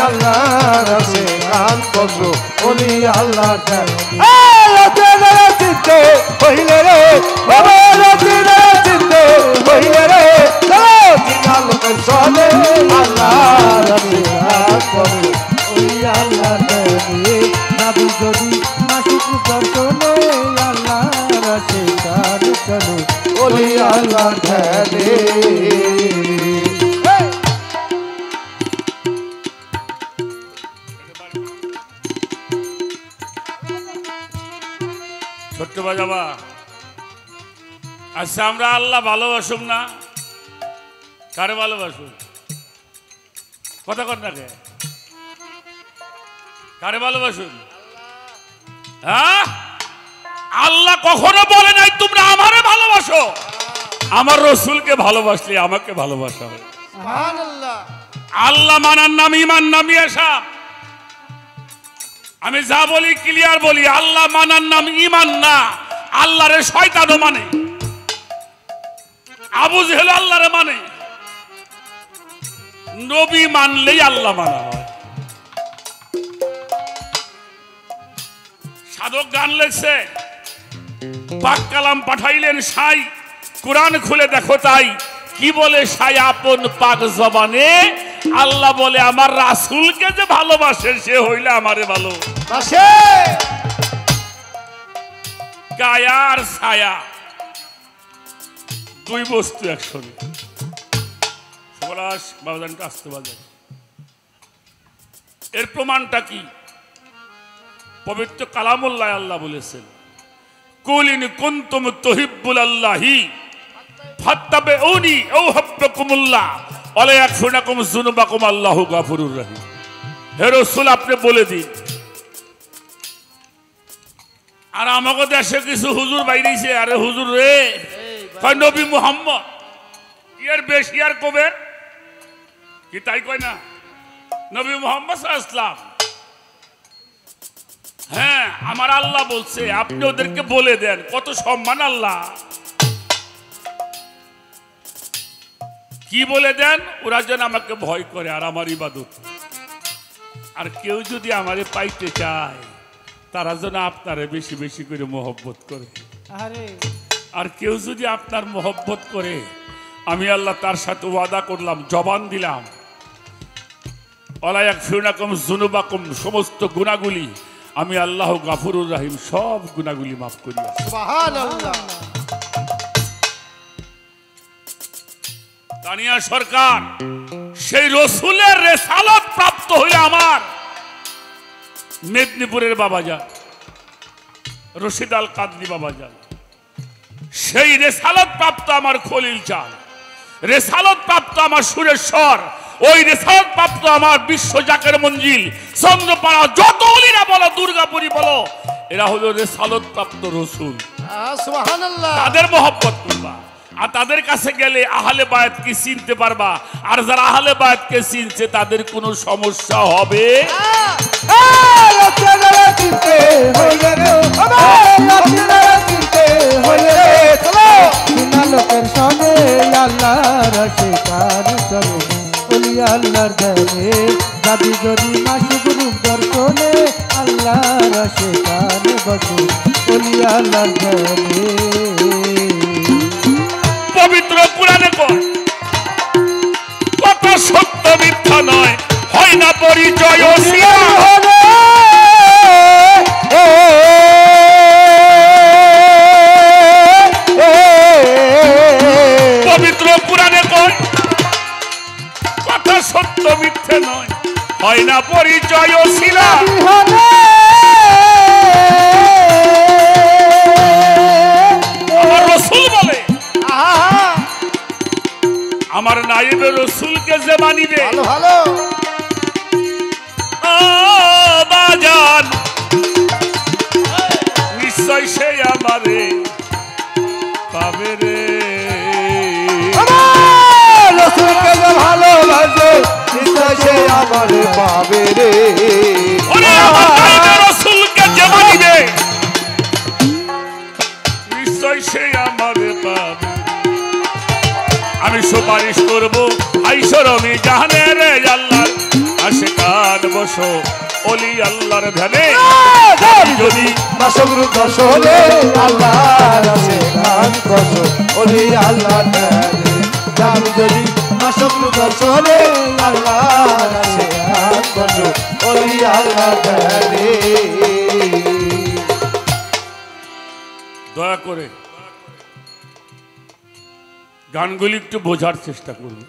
আল্লাহর আছে গান বসো ওলি আল্লাহর ধ্যানে চিত্তে হইলে রে বাবা চিত্তে হইলে রে চিনা লোকের সনে আল্লাহর আছে গান বসো ওলি আল্লাহর ধ্যানে নাবি যদি বাসগুরু দর্শনে আল্লাহর আছে গান চলো ওলি আল্লাহর ধ্যানে ছোট্ট বাজাবা আচ্ছা আমরা আল্লাহ ভালোবাসুম না কারে ভালোবাসুম কথা কর না কে কারে ভালোবাসুন হ্যাঁ আল্লাহ কখনো বলে নাই তোমরা আমারে ভালোবাসো আমার রসুলকে ভালোবাসলে আমাকে ভালোবাসা হয় সুবহানাল্লাহ আল্লাহ মানার নাম ইমান নামি আসা আমি যা বলি ক্লিয়ার বলি আল্লাহ মানার নাম ইমান না আল্লাহরে শয়তানও মানে আবু জেহেল আল্লাহরে মানে নবী মানলেই আল্লাহ মানা হয় সাধক গান লেখছে পাক কালাম পাঠাইলেন সাই কোরআন খুলে দেখো তাই কি বলে সাই আপন পাক জবানে আল্লাহ বলে আমার রাসূলকে যে ভালোবাসে সে হইলে আমারে ভালোবাসে গায়ার ছায়া দুই বস্তু একসঙ্গে সবরাস বাবাজানটা আসতে পারবে এর প্রমাণটা কি পবিত্র কালামুল্লাহ আল্লাহ বলেছেন কুল ইন কুনতুম তুহিব্বুনাল্লাহি ফাত্তাবিউনি ইউহিব্বুকুমুল্লাহ ওয়ালা ইয়াগফিরুলাকুম যুনুবাকুম আল্লাহু গাফুরুর রহিম হে রাসূল আপনি বলে দিন আর আমাকে দেশে কিছু হুজুর বাইরেছে আরে হুজুর রে কয় নবী মুহাম্মদ এর বেশি আর কবে কি তাই কয় না নবী মুহাম্মদ সাল্লাল্লাহু আলাইহি ওয়াসাল্লাম হ্যাঁ আমার আল্লাহ বলছে আপনি ওদেরকে বলে দেন কত সম্মান আল্লাহ কি বলে দেন ওরা যেন আমাকে ভয় করে আর আমার ইবাদত আর কেউ যদি আমারে পাইতে চায় তারা যেন আপনারে বেশি বেশি করে মহব্বত করে আর কেউ যদি আপনার মহব্বত করে আমি আল্লাহ তার সাথে ওয়াদা করলাম জবান দিলাম ওয়ালা ইয়াগফিরুলাকুম যুনুবাকুম সমস্ত গুনাহগুলি আমি আল্লাহ গাফুরুর রহিম সব গুনাহগুলি মাফ করি সুবহানাল্লাহ তানিয়া সরকার সেই রসুলের রেসালত প্রাপ্ত হয়ে আমার মেদিনীপুরের বাবাজান রশিদ আল কাদরি বাবাজান সেই রেসালত প্রাপ্ত আমার খলিল চাল রেসালত প্রাপ্ত আমার সুরেশ্বর ওই রেসালত প্রাপ্ত আমার বিশ্ব জাকের মঞ্জিল চন্দ্রপাড়া যত অলিরা বলো দুর্গাপুরি বলো এরা হলো রেসালত প্রাপ্ত রসুল সুবহানাল্লাহ তাদের মহব্বত করবা আর তাদের কাছে গেলে আহলে বায়াতকে চিনতে পারবা আর যারা আহলে বায়াতকে চিনছে তাদের কোনো সমস্যা হবে লোকের সঙ্গে আল্লাহর শিকার চলো ওলি আল্লাহর ধ্যানে দাবি যদি মাসুক রূপ দর্শনে আল্লাহর শিকার বসো ওলি আল্লাহর ধ্যানে পবিত্র কোরআনে কয় কত সত্য মিথ্যা নয় হয় না পরিচয় কাছে নয় হয় না পরিচয় শিলা বিহনে আমার রসুল বলে আহা আমার নায়েবে রসুলকে যে মানিবে ভালো ভালো ও বাজান নিশ্চয় সে আমারে পাবে রে আমার রসুলকে যে ভালোবাসে নিশ্চয় সে আমার পাবে রে ওরে আমার নায়েবে রসুলকে যে মানিবে নিশ্চয় সে আমারে পাবে আমি সুপারিশ করব আইসরমি জাহানে রে আল্লাহর আশিকান বসো ওলি আল্লাহর ধ্যানে যদি দশগুরু দশলে আল্লাহর আছে গান কসো ওলি আল্লাহ ধ্যানে জান যদি দশগুরু দশলে আল্লাহর আছে গান কসো ওলি আল্লাহ ধ্যানে দয়া করে গানগুলি একটু বোঝার চেষ্টা করুন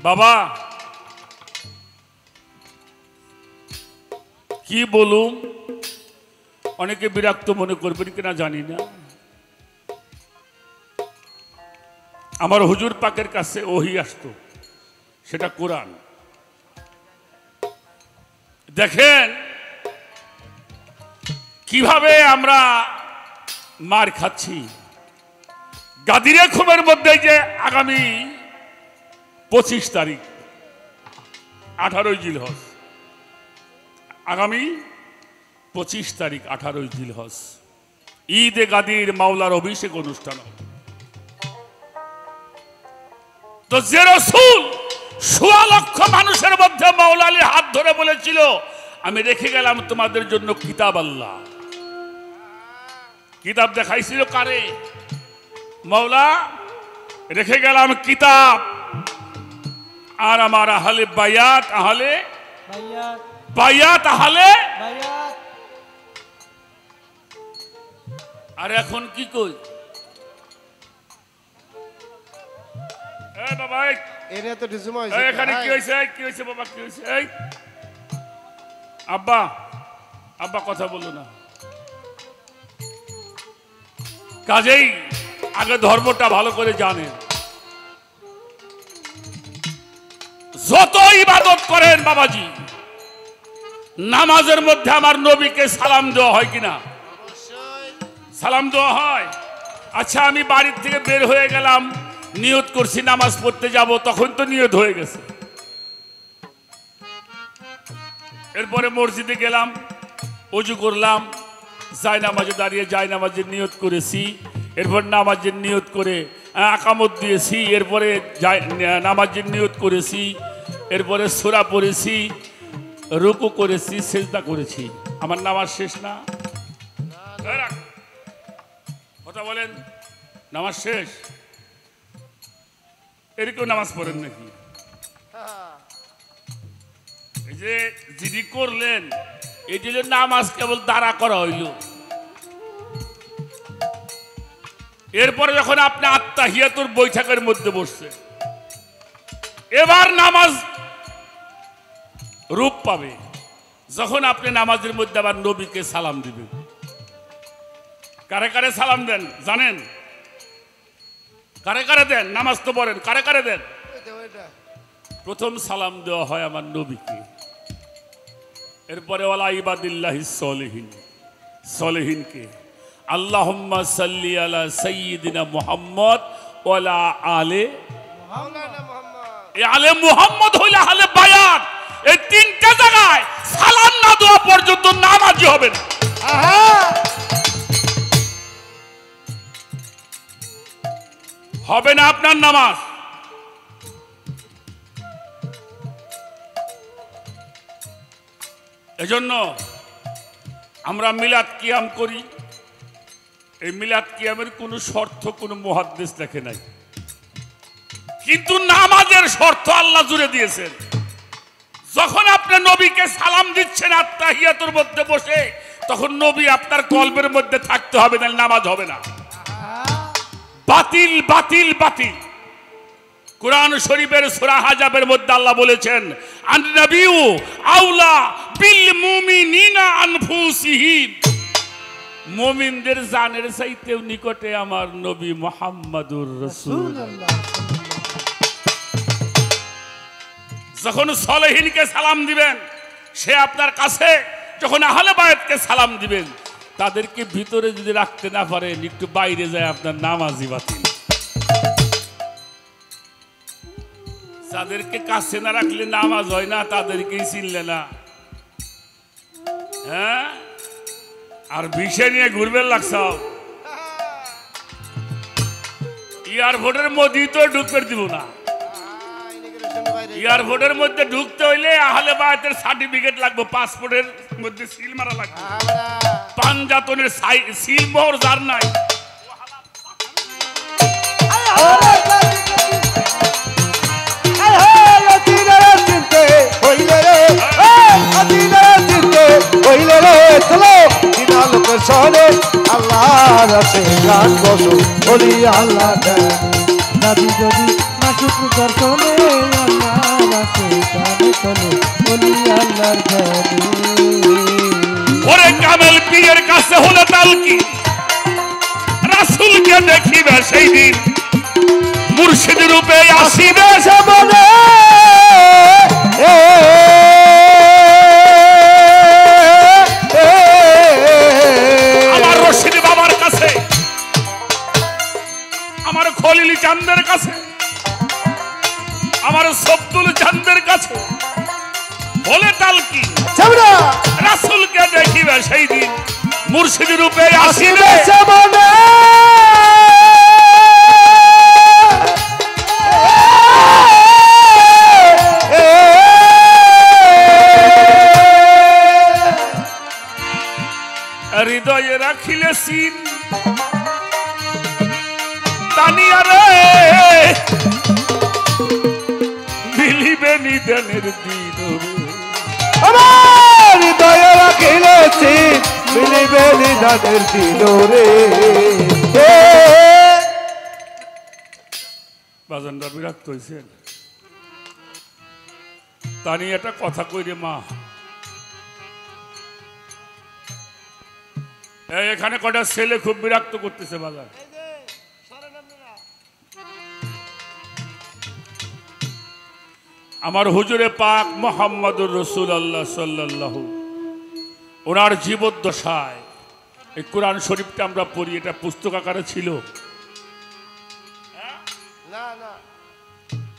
বাবা কি বলুম অনেকে বিরক্ত মনে করবেন কিনা জানি না আমার হুজুর পাকের কাছে ওহি আসতো সেটা কোরআন দেখেন কিভাবে আমরা মার খাচ্ছি গাদিরে খুমের মধ্যে যে আগামী 25 তারিখ 18 জিলহজ আগামী 25 তারিখ 18 জিলহজ ঈদে গাদির মাওলার অভিষেক অনুষ্ঠান তো যে রসুল 1.25 লক্ষ মানুষের মধ্যে মাওলা আলী হাত ধরে বলেছিল আমি রেখে গেলাম তোমাদের জন্য কিতাব আল্লাহ কিতাব দেখাইছিল কারে মৌলা রেখে গেলাম কিতাব আর আমার আহলে বায়াত আহলে আর এখন কি কই বাবা এনে তো ডিসুমা এখানে কি হয়েছে কি হয়েছে বাবা কি হয়েছে এই আব্বা আব্বা কথা বলো না কাজেই আগে ধর্মটা ভালো করে জানেন যত ইবাদত করেন বাবাজি নামাজের মধ্যে আমার নবীকে সালাম দেওয়া হয় কিনা সালাম দেওয়া হয় আচ্ছা আমি বাড়ির থেকে বের হয়ে গেলাম নিয়ত করছি নামাজ পড়তে যাব তখন তো নিয়ত হয়ে গেছে এরপরে মসজিদে গেলাম ওযু করলাম যাই নামাজে দাঁড়িয়ে যাই নামাজের নিয়ত করেছি এরপর নামাজের নিয়ত করে আকামত দিয়েছি এরপরে নামাজের নিয়ত করেছি এরপরে সূরা পড়েছি রুকু করেছি সেজদা করেছি আমার নামাজ শেষ না কথা বলেন নামাজ শেষ এরকম নামাজ পড়েন নাকি এই যে যিনি করলেন এটি হলো নামাজ কেবল দাঁড়া করা হইল এরপরে যখন আপনি আত্তাহিয়াতুর বৈঠকের মধ্যে বসছে এবার নামাজ রূপ পাবে যখন আপনি নামাজের মধ্যে আবার নবীকে সালাম দিবেন কারে কারে সালাম দেন জানেন কারে কারে দেন নামাজ তো পড়েন কারে কারে দেন প্রথম সালাম দেওয়া হয় আমার নবীকে এরপরে ওয়ালা ইবাদিল্লাহিস সলিহিন সলিহিনকে আল্লাহুম্মা সাল্লি আলা সাইয়্যিদিনা মুহাম্মদ ওয়ালা আলে মাওলানা মুহাম্মদ এই আলে মুহাম্মদ হইলে আলে বায়াত এই তিনটা জায়গায় সালাম না দেওয়া পর্যন্ত নামাজই হবে না আহা হবে না আপনার নামাজ এজন্য আমরা মিলাদ কিয়াম করি এই মিলাদ কিয়ামের কোনো শর্ত কোনো মুহাদ্দিস লেখে নাই কিন্তু নামাজের শর্ত আল্লাহ জুড়ে দিয়েছেন যখন আপনি নবীকে সালাম দিচ্ছেন আত্তাহিয়াতুর মধ্যে বসে তখন নবী আপনার কলবের মধ্যে থাকতে হবে না নামাজ হবে না বাতিল বাতিল বাতিল কুরআন শরীফের সূরা হাজাবের মধ্যে আল্লাহ বলেছেন আন-নাবিয়্যু আউলা বিল মুমিনিনা আনফুসিহিম, মুমিনদের জানের চাইতেও নিকটে আমার নবী মুহাম্মাদুর রাসূলুল্লাহ। যখন সলেহিনকে সালাম দিবেন, সে আপনার কাছে যখন আহলে বায়াতকে সালাম দিবেন, তাদেরকে ভিতরে যদি রাখতে না পারেন, একটু বাইরে যায় আপনার নামাজই বাতিল। যাদেরকে কাছে না রাখলে নামাজ হয় না, তাদেরকেই চিনলে না। হ্যাঁ, আর বিষয় নিয়ে ঘুরবেন লাগছ। এয়ারপোর্টের মধ্যেই তো ঢুকতে দিব না। এয়ারপোর্টের মধ্যে ঢুকতে হইলে আহলে বায়াতের সার্টিফিকেট লাগবে, পাসপোর্টের মধ্যে সিল মারা লাগবে। পাঞ্জাতনের সিল মোহর যার নাই, আল্লাহ রাসে গান বসো বলি আল্লাহ নবী যদি না শুকর দর্শনে আল্লাহ রাসে গান চলে বলি আল্লাহর গানে। ওরে কামেল পীরের কাছে হলে তালকি, রাসূলকে দেখিবে সেই দিন, মুর্শিদ রূপে আসিবে সে মনে। আমার রশিদ বাবার কাছে, আমার খলিল চাঁদের কাছে, আমার সব্দুল চাঁদের কাছে বলে তালকি রাসূলকে দেখিবে সেই দিন, মুর্শিদ রূপে আসিবে সে মনে। হৃদয়ে রাখিলে সিন তানিয়া রে, মিলিবে নিদানের দিন। আমার হৃদয়ে রাখিলেছি মিলিবে নিদানের দিন রে। বাজানরা বিরক্ত হয়েছেন, তানি একটা কথা কই রে মা। এখানে কটা ছেলে খুব বিরক্ত করতেছে বাজার। আমার হুজুরে পাক মুহাম্মদুর রাসূলুল্লাহ সাল্লাল্লাহু, ওনার জীবদ্দশায় এই কোরআন শরীফটা আমরা পড়ি, এটা পুস্তক আকারে ছিল। না না,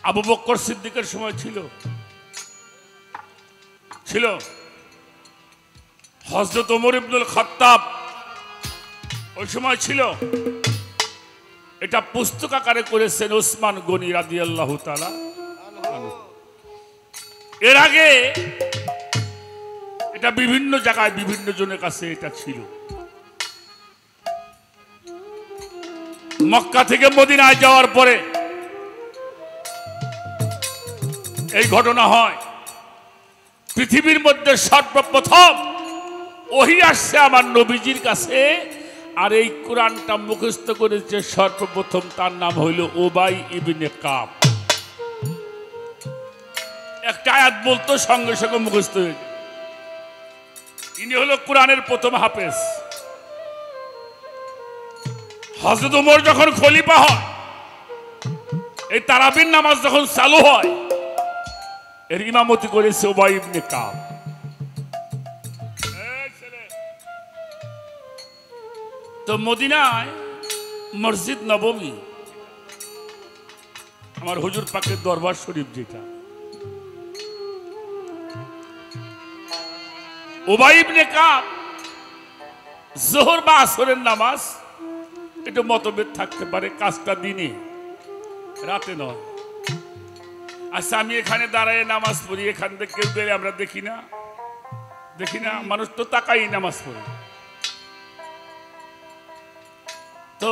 আবু বকর সিদ্দিকের সময় ছিল, ছিল হযরত ওমর ইবনুল খাত্তাব ওই সময় ছিল। এটা পুস্তক আকারে করেছেন ওসমান গনি রাদিয়াল্লাহু তাআলা। এর আগে এটা বিভিন্ন জায়গায় বিভিন্ন জনের কাছে এটা ছিল। মক্কা থেকে মদিনায় যাওয়ার পরে এই ঘটনা হয়। পৃথিবীর মধ্যে সর্বপ্রথম ওহী আসছে আমার নবীজির কাছে, আর এই কোরআনটা মুখস্থ করেছে সর্বপ্রথম, তার নাম হইল উবাই ইবনে কাব। একটা আয়াত বলতো সঙ্গে সঙ্গে মুখস্থ হয়ে যায়। ইনি হলো কোরআনের প্রথম হাফেজ। হযরত ওমর যখন খলিফা হয়, এই তারাবির নামাজ যখন চালু হয়, এর ইমামতি করেছে উবাই ইবনে কাব। তো মদিনায় মসজিদ নববী, আমার হুজুর পাকের দরবার শরীফ, যেটা উবাই ইবনে কাব যোহর বা আসরের নামাজ, একটু মতভেদ থাকতে পারে, কাজটা দিনে রাতে নয়। আচ্ছা, আমি এখানে দাঁড়ায় নামাজ পড়ি, এখান থেকে কেউ গেলে আমরা দেখি না, দেখি না, মানুষ তো তাকাই নামাজ পড়ে। তো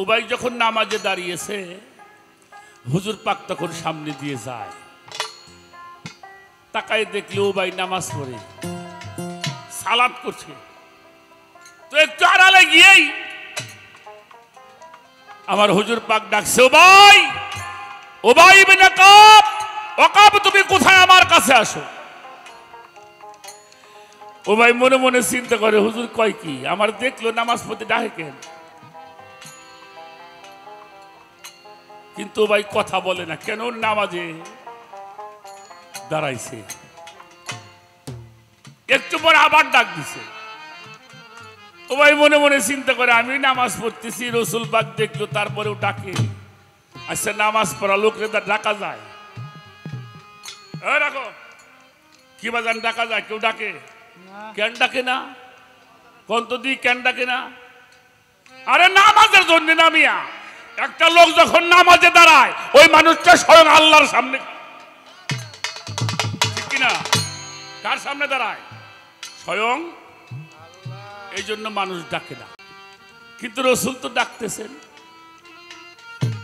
উবাই যখন নামাজে দাঁড়িয়েছে, হুজুর পাক তখন সামনে দিয়ে যায়, তাকাই দেখলে উবাই নামাজ পড়ে সালাত করছে। তো একটু আড়ালে গিয়েই আমার হুজুর পাক ডাকছে, উবাই উবাই ইবনে কাব, ওয়াকাব তুমি কোথায়, আমার কাছে আসো। উবাই মনে মনে চিন্তা করে, হুজুর কয় কি, আমার দেখলো নামাজ পড়তে ডাকে কেন, কিন্তু ভাই কথা বলে না কেন, নামাজে দাঁড়াইছে। একটু পরে আবার ডাক দিছে। ও ভাই মনে মনে চিন্তা করে, আমি নামাজ পড়তেছি, রসুল পাক দেখলো, তারপরেও ডাকে। আচ্ছা নামাজ পড়া লোকরে ডাকা যায়? রাখো কি বাজান, ডাকা যায়? কেউ ডাকে? কেন ডাকে না? কোন তো দি কেন ডাকে না? আরে নামাজের জন্য না মিয়া। একটা লোক যখন নামাজে দাঁড়ায়, ওই মানুষটা স্বয়ং আল্লাহর সামনে, ঠিক কিনা? কার সামনে দাঁড়ায়? স্বয়ং। এই জন্য মানুষ ডাকে না। কিন্তু রসুল তো ডাকতেছেন,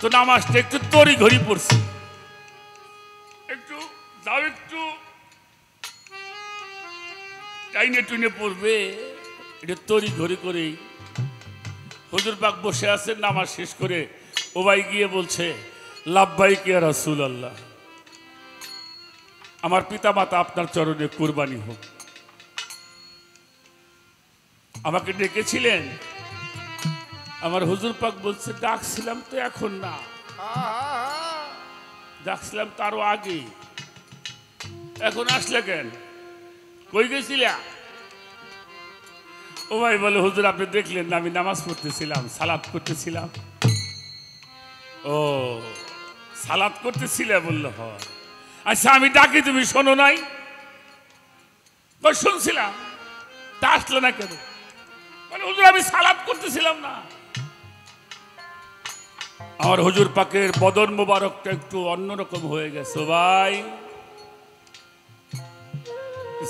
তো নামাজটা একটু তড়ি ঘড়ি পড়ছে, একটু যাও, একটু টাইনে টুইনে পড়বে, এটা তড়ি ঘড়ি করেই হুজুর পাক বসে আছেন। নামাজ শেষ করে ওবাই গিয়ে বলছে, লাব্বাইক ইয়া রাসূলুল্লাহ, আমার পিতা মাতা আপনার চরণে কুরবানি হোক। আমাকে ডেকেছিলেন? আমার হুজুর পাক বলছে, ডাকছিলাম তো এখন না, ডাকছিলাম তারও আগে, এখন আসলে কেন, কই গেছিলা? ও ভাই বলে, হুজুর আপনি দেখলেন না, আমি নামাজ পড়তেছিলাম, সালাত করতেছিলাম। ও সালাত করতেছিলে? বললো হয়। আচ্ছা আমি ডাকি তুমি শোনো নাই? শুনছিলাম, তা আসলে না কেন? মানে হুজুর আমি সালাত করতেছিলাম না। আমার হুজুর পাকের বদন মোবারকটা একটু অন্যরকম হয়ে গেছে। ভাই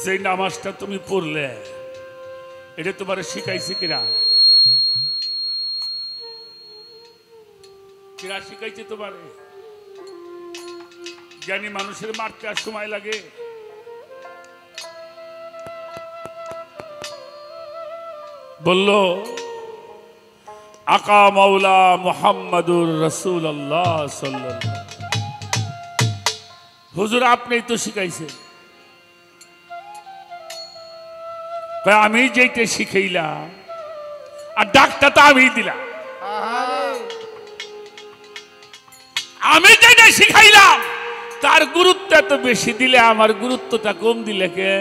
সেই নামাজটা তুমি পড়লে, এটা তোমার শিখাইছে কিনা? কিরা শিখাইছে তোমার? জ্ঞানী মানুষের মারতে আর সময় লাগে? বলল, আকা মাওলা মুহাম্মাদুর রাসূলুল্লাহ সাল্লাল্লাহু। হুজুর আপনিই তো শিখাইছেন। আমি যেইটা শিখাইলাম, আর ডাকটা তো আমি দিলাম। আমি যেটা শিখাইলাম তার গুরুত্ব এত বেশি দিলে, আমার গুরুত্বটা কম দিলে কে?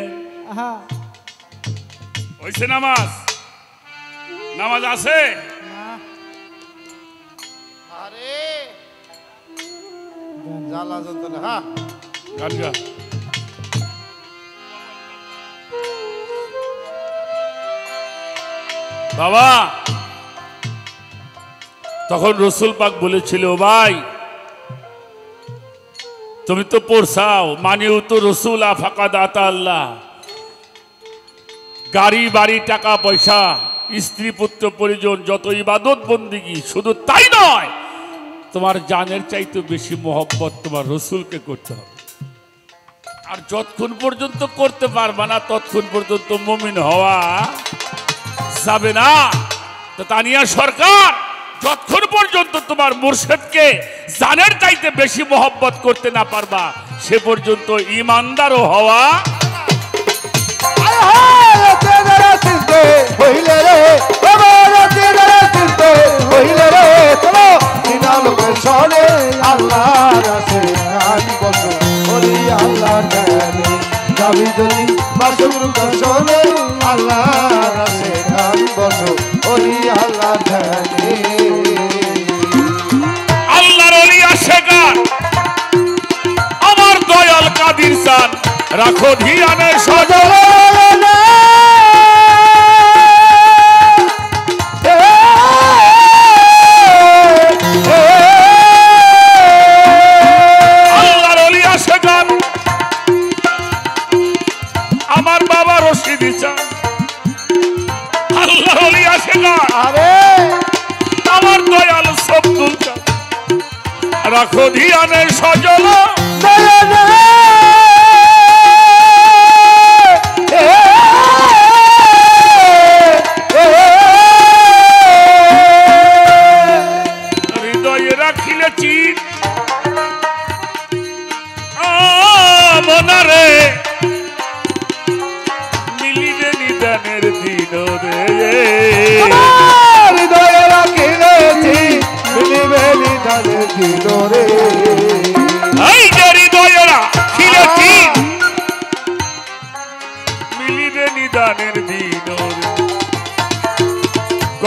হইছে নামাজ? নামাজ আছে? আরে জ্বালা যন্ত্রণা। হ্যাঁ গান গা। বাবা তখন রসুল পাক বলেছিল, ভাই তুমি তো পড়ছাও, মানিও তো রসুল ফাকাদ আতা আল্লাহ। গাড়ি বাড়ি টাকা পয়সা স্ত্রী পুত্র পরিজন যত ইবাদত বন্দিগি, শুধু তাই নয়, তোমার জানের চাইতে বেশি মহব্বত তোমার রসুলকে করতে হবে। আর যতক্ষণ পর্যন্ত করতে পারবা না, ততক্ষণ পর্যন্ত মুমিন হওয়া যাবে না। তো তানিয়া সরকার, যতক্ষণ পর্যন্ত তোমার মুর্শিদকে জানের চাইতে বেশি মহব্বত করতে না পারবা, সে পর্যন্ত ইমানদারও হওয়া। আল্লাহর ওলি আশেকার আমার দয়াল কাদির চান, রাখো ধিয়ানে সজল। আল্লাহর ওলি আশেকার আমার বাবা রশিদি চান, আল্লাহর ওলি আশেকার আমার দয়াল সবদুল চান, রাখো ধিয়ানে সজল। হৃদয়ে রাখিলে চিত,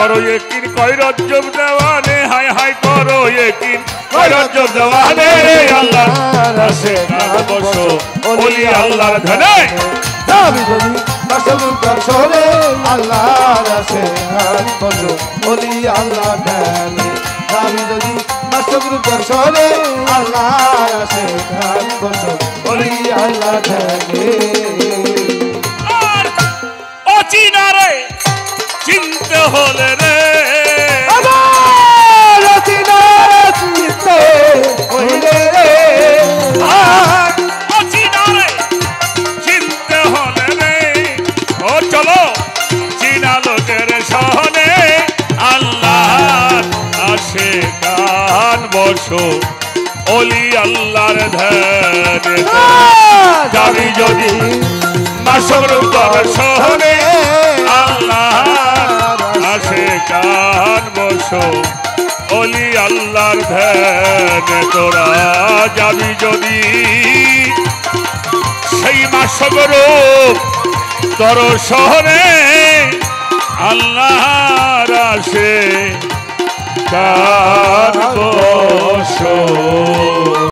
করো একিন কয় রজ্জব দেওয়ানে হাই হাই করো একিন কয় রজ্জব দেওয়ানে আল্লাহ আসে কান বসো ওলি আল্লাহর ধ্যানে আমি যদি মাসরুকার সরে আল্লাহর আসে গান বসো ওলি আল্লাহ ধ্যানে আমি যদি মাসরুকার সরে আল্লাহর আসে গান বসো ওলি আল্লাহ ধ্যানে আর অচিনারে চিনতে হলে রে আমার অচিনারে চিনতে হইলে রে আর অচিনারে চিনতে হলে রে ও চলো চিনা লোকের সহনে আল্লাহ আসে গান বসো ওলি আল্লাহর ধ্যানে যাবি যদি মাসরুকার সহনে আল্লাহ আসে গান বসো ওলি আল্লাহর ধ্যানে তোরা যাবি যদি সেই মাসগর তর শহরে আল্লাহর আসে গান বসো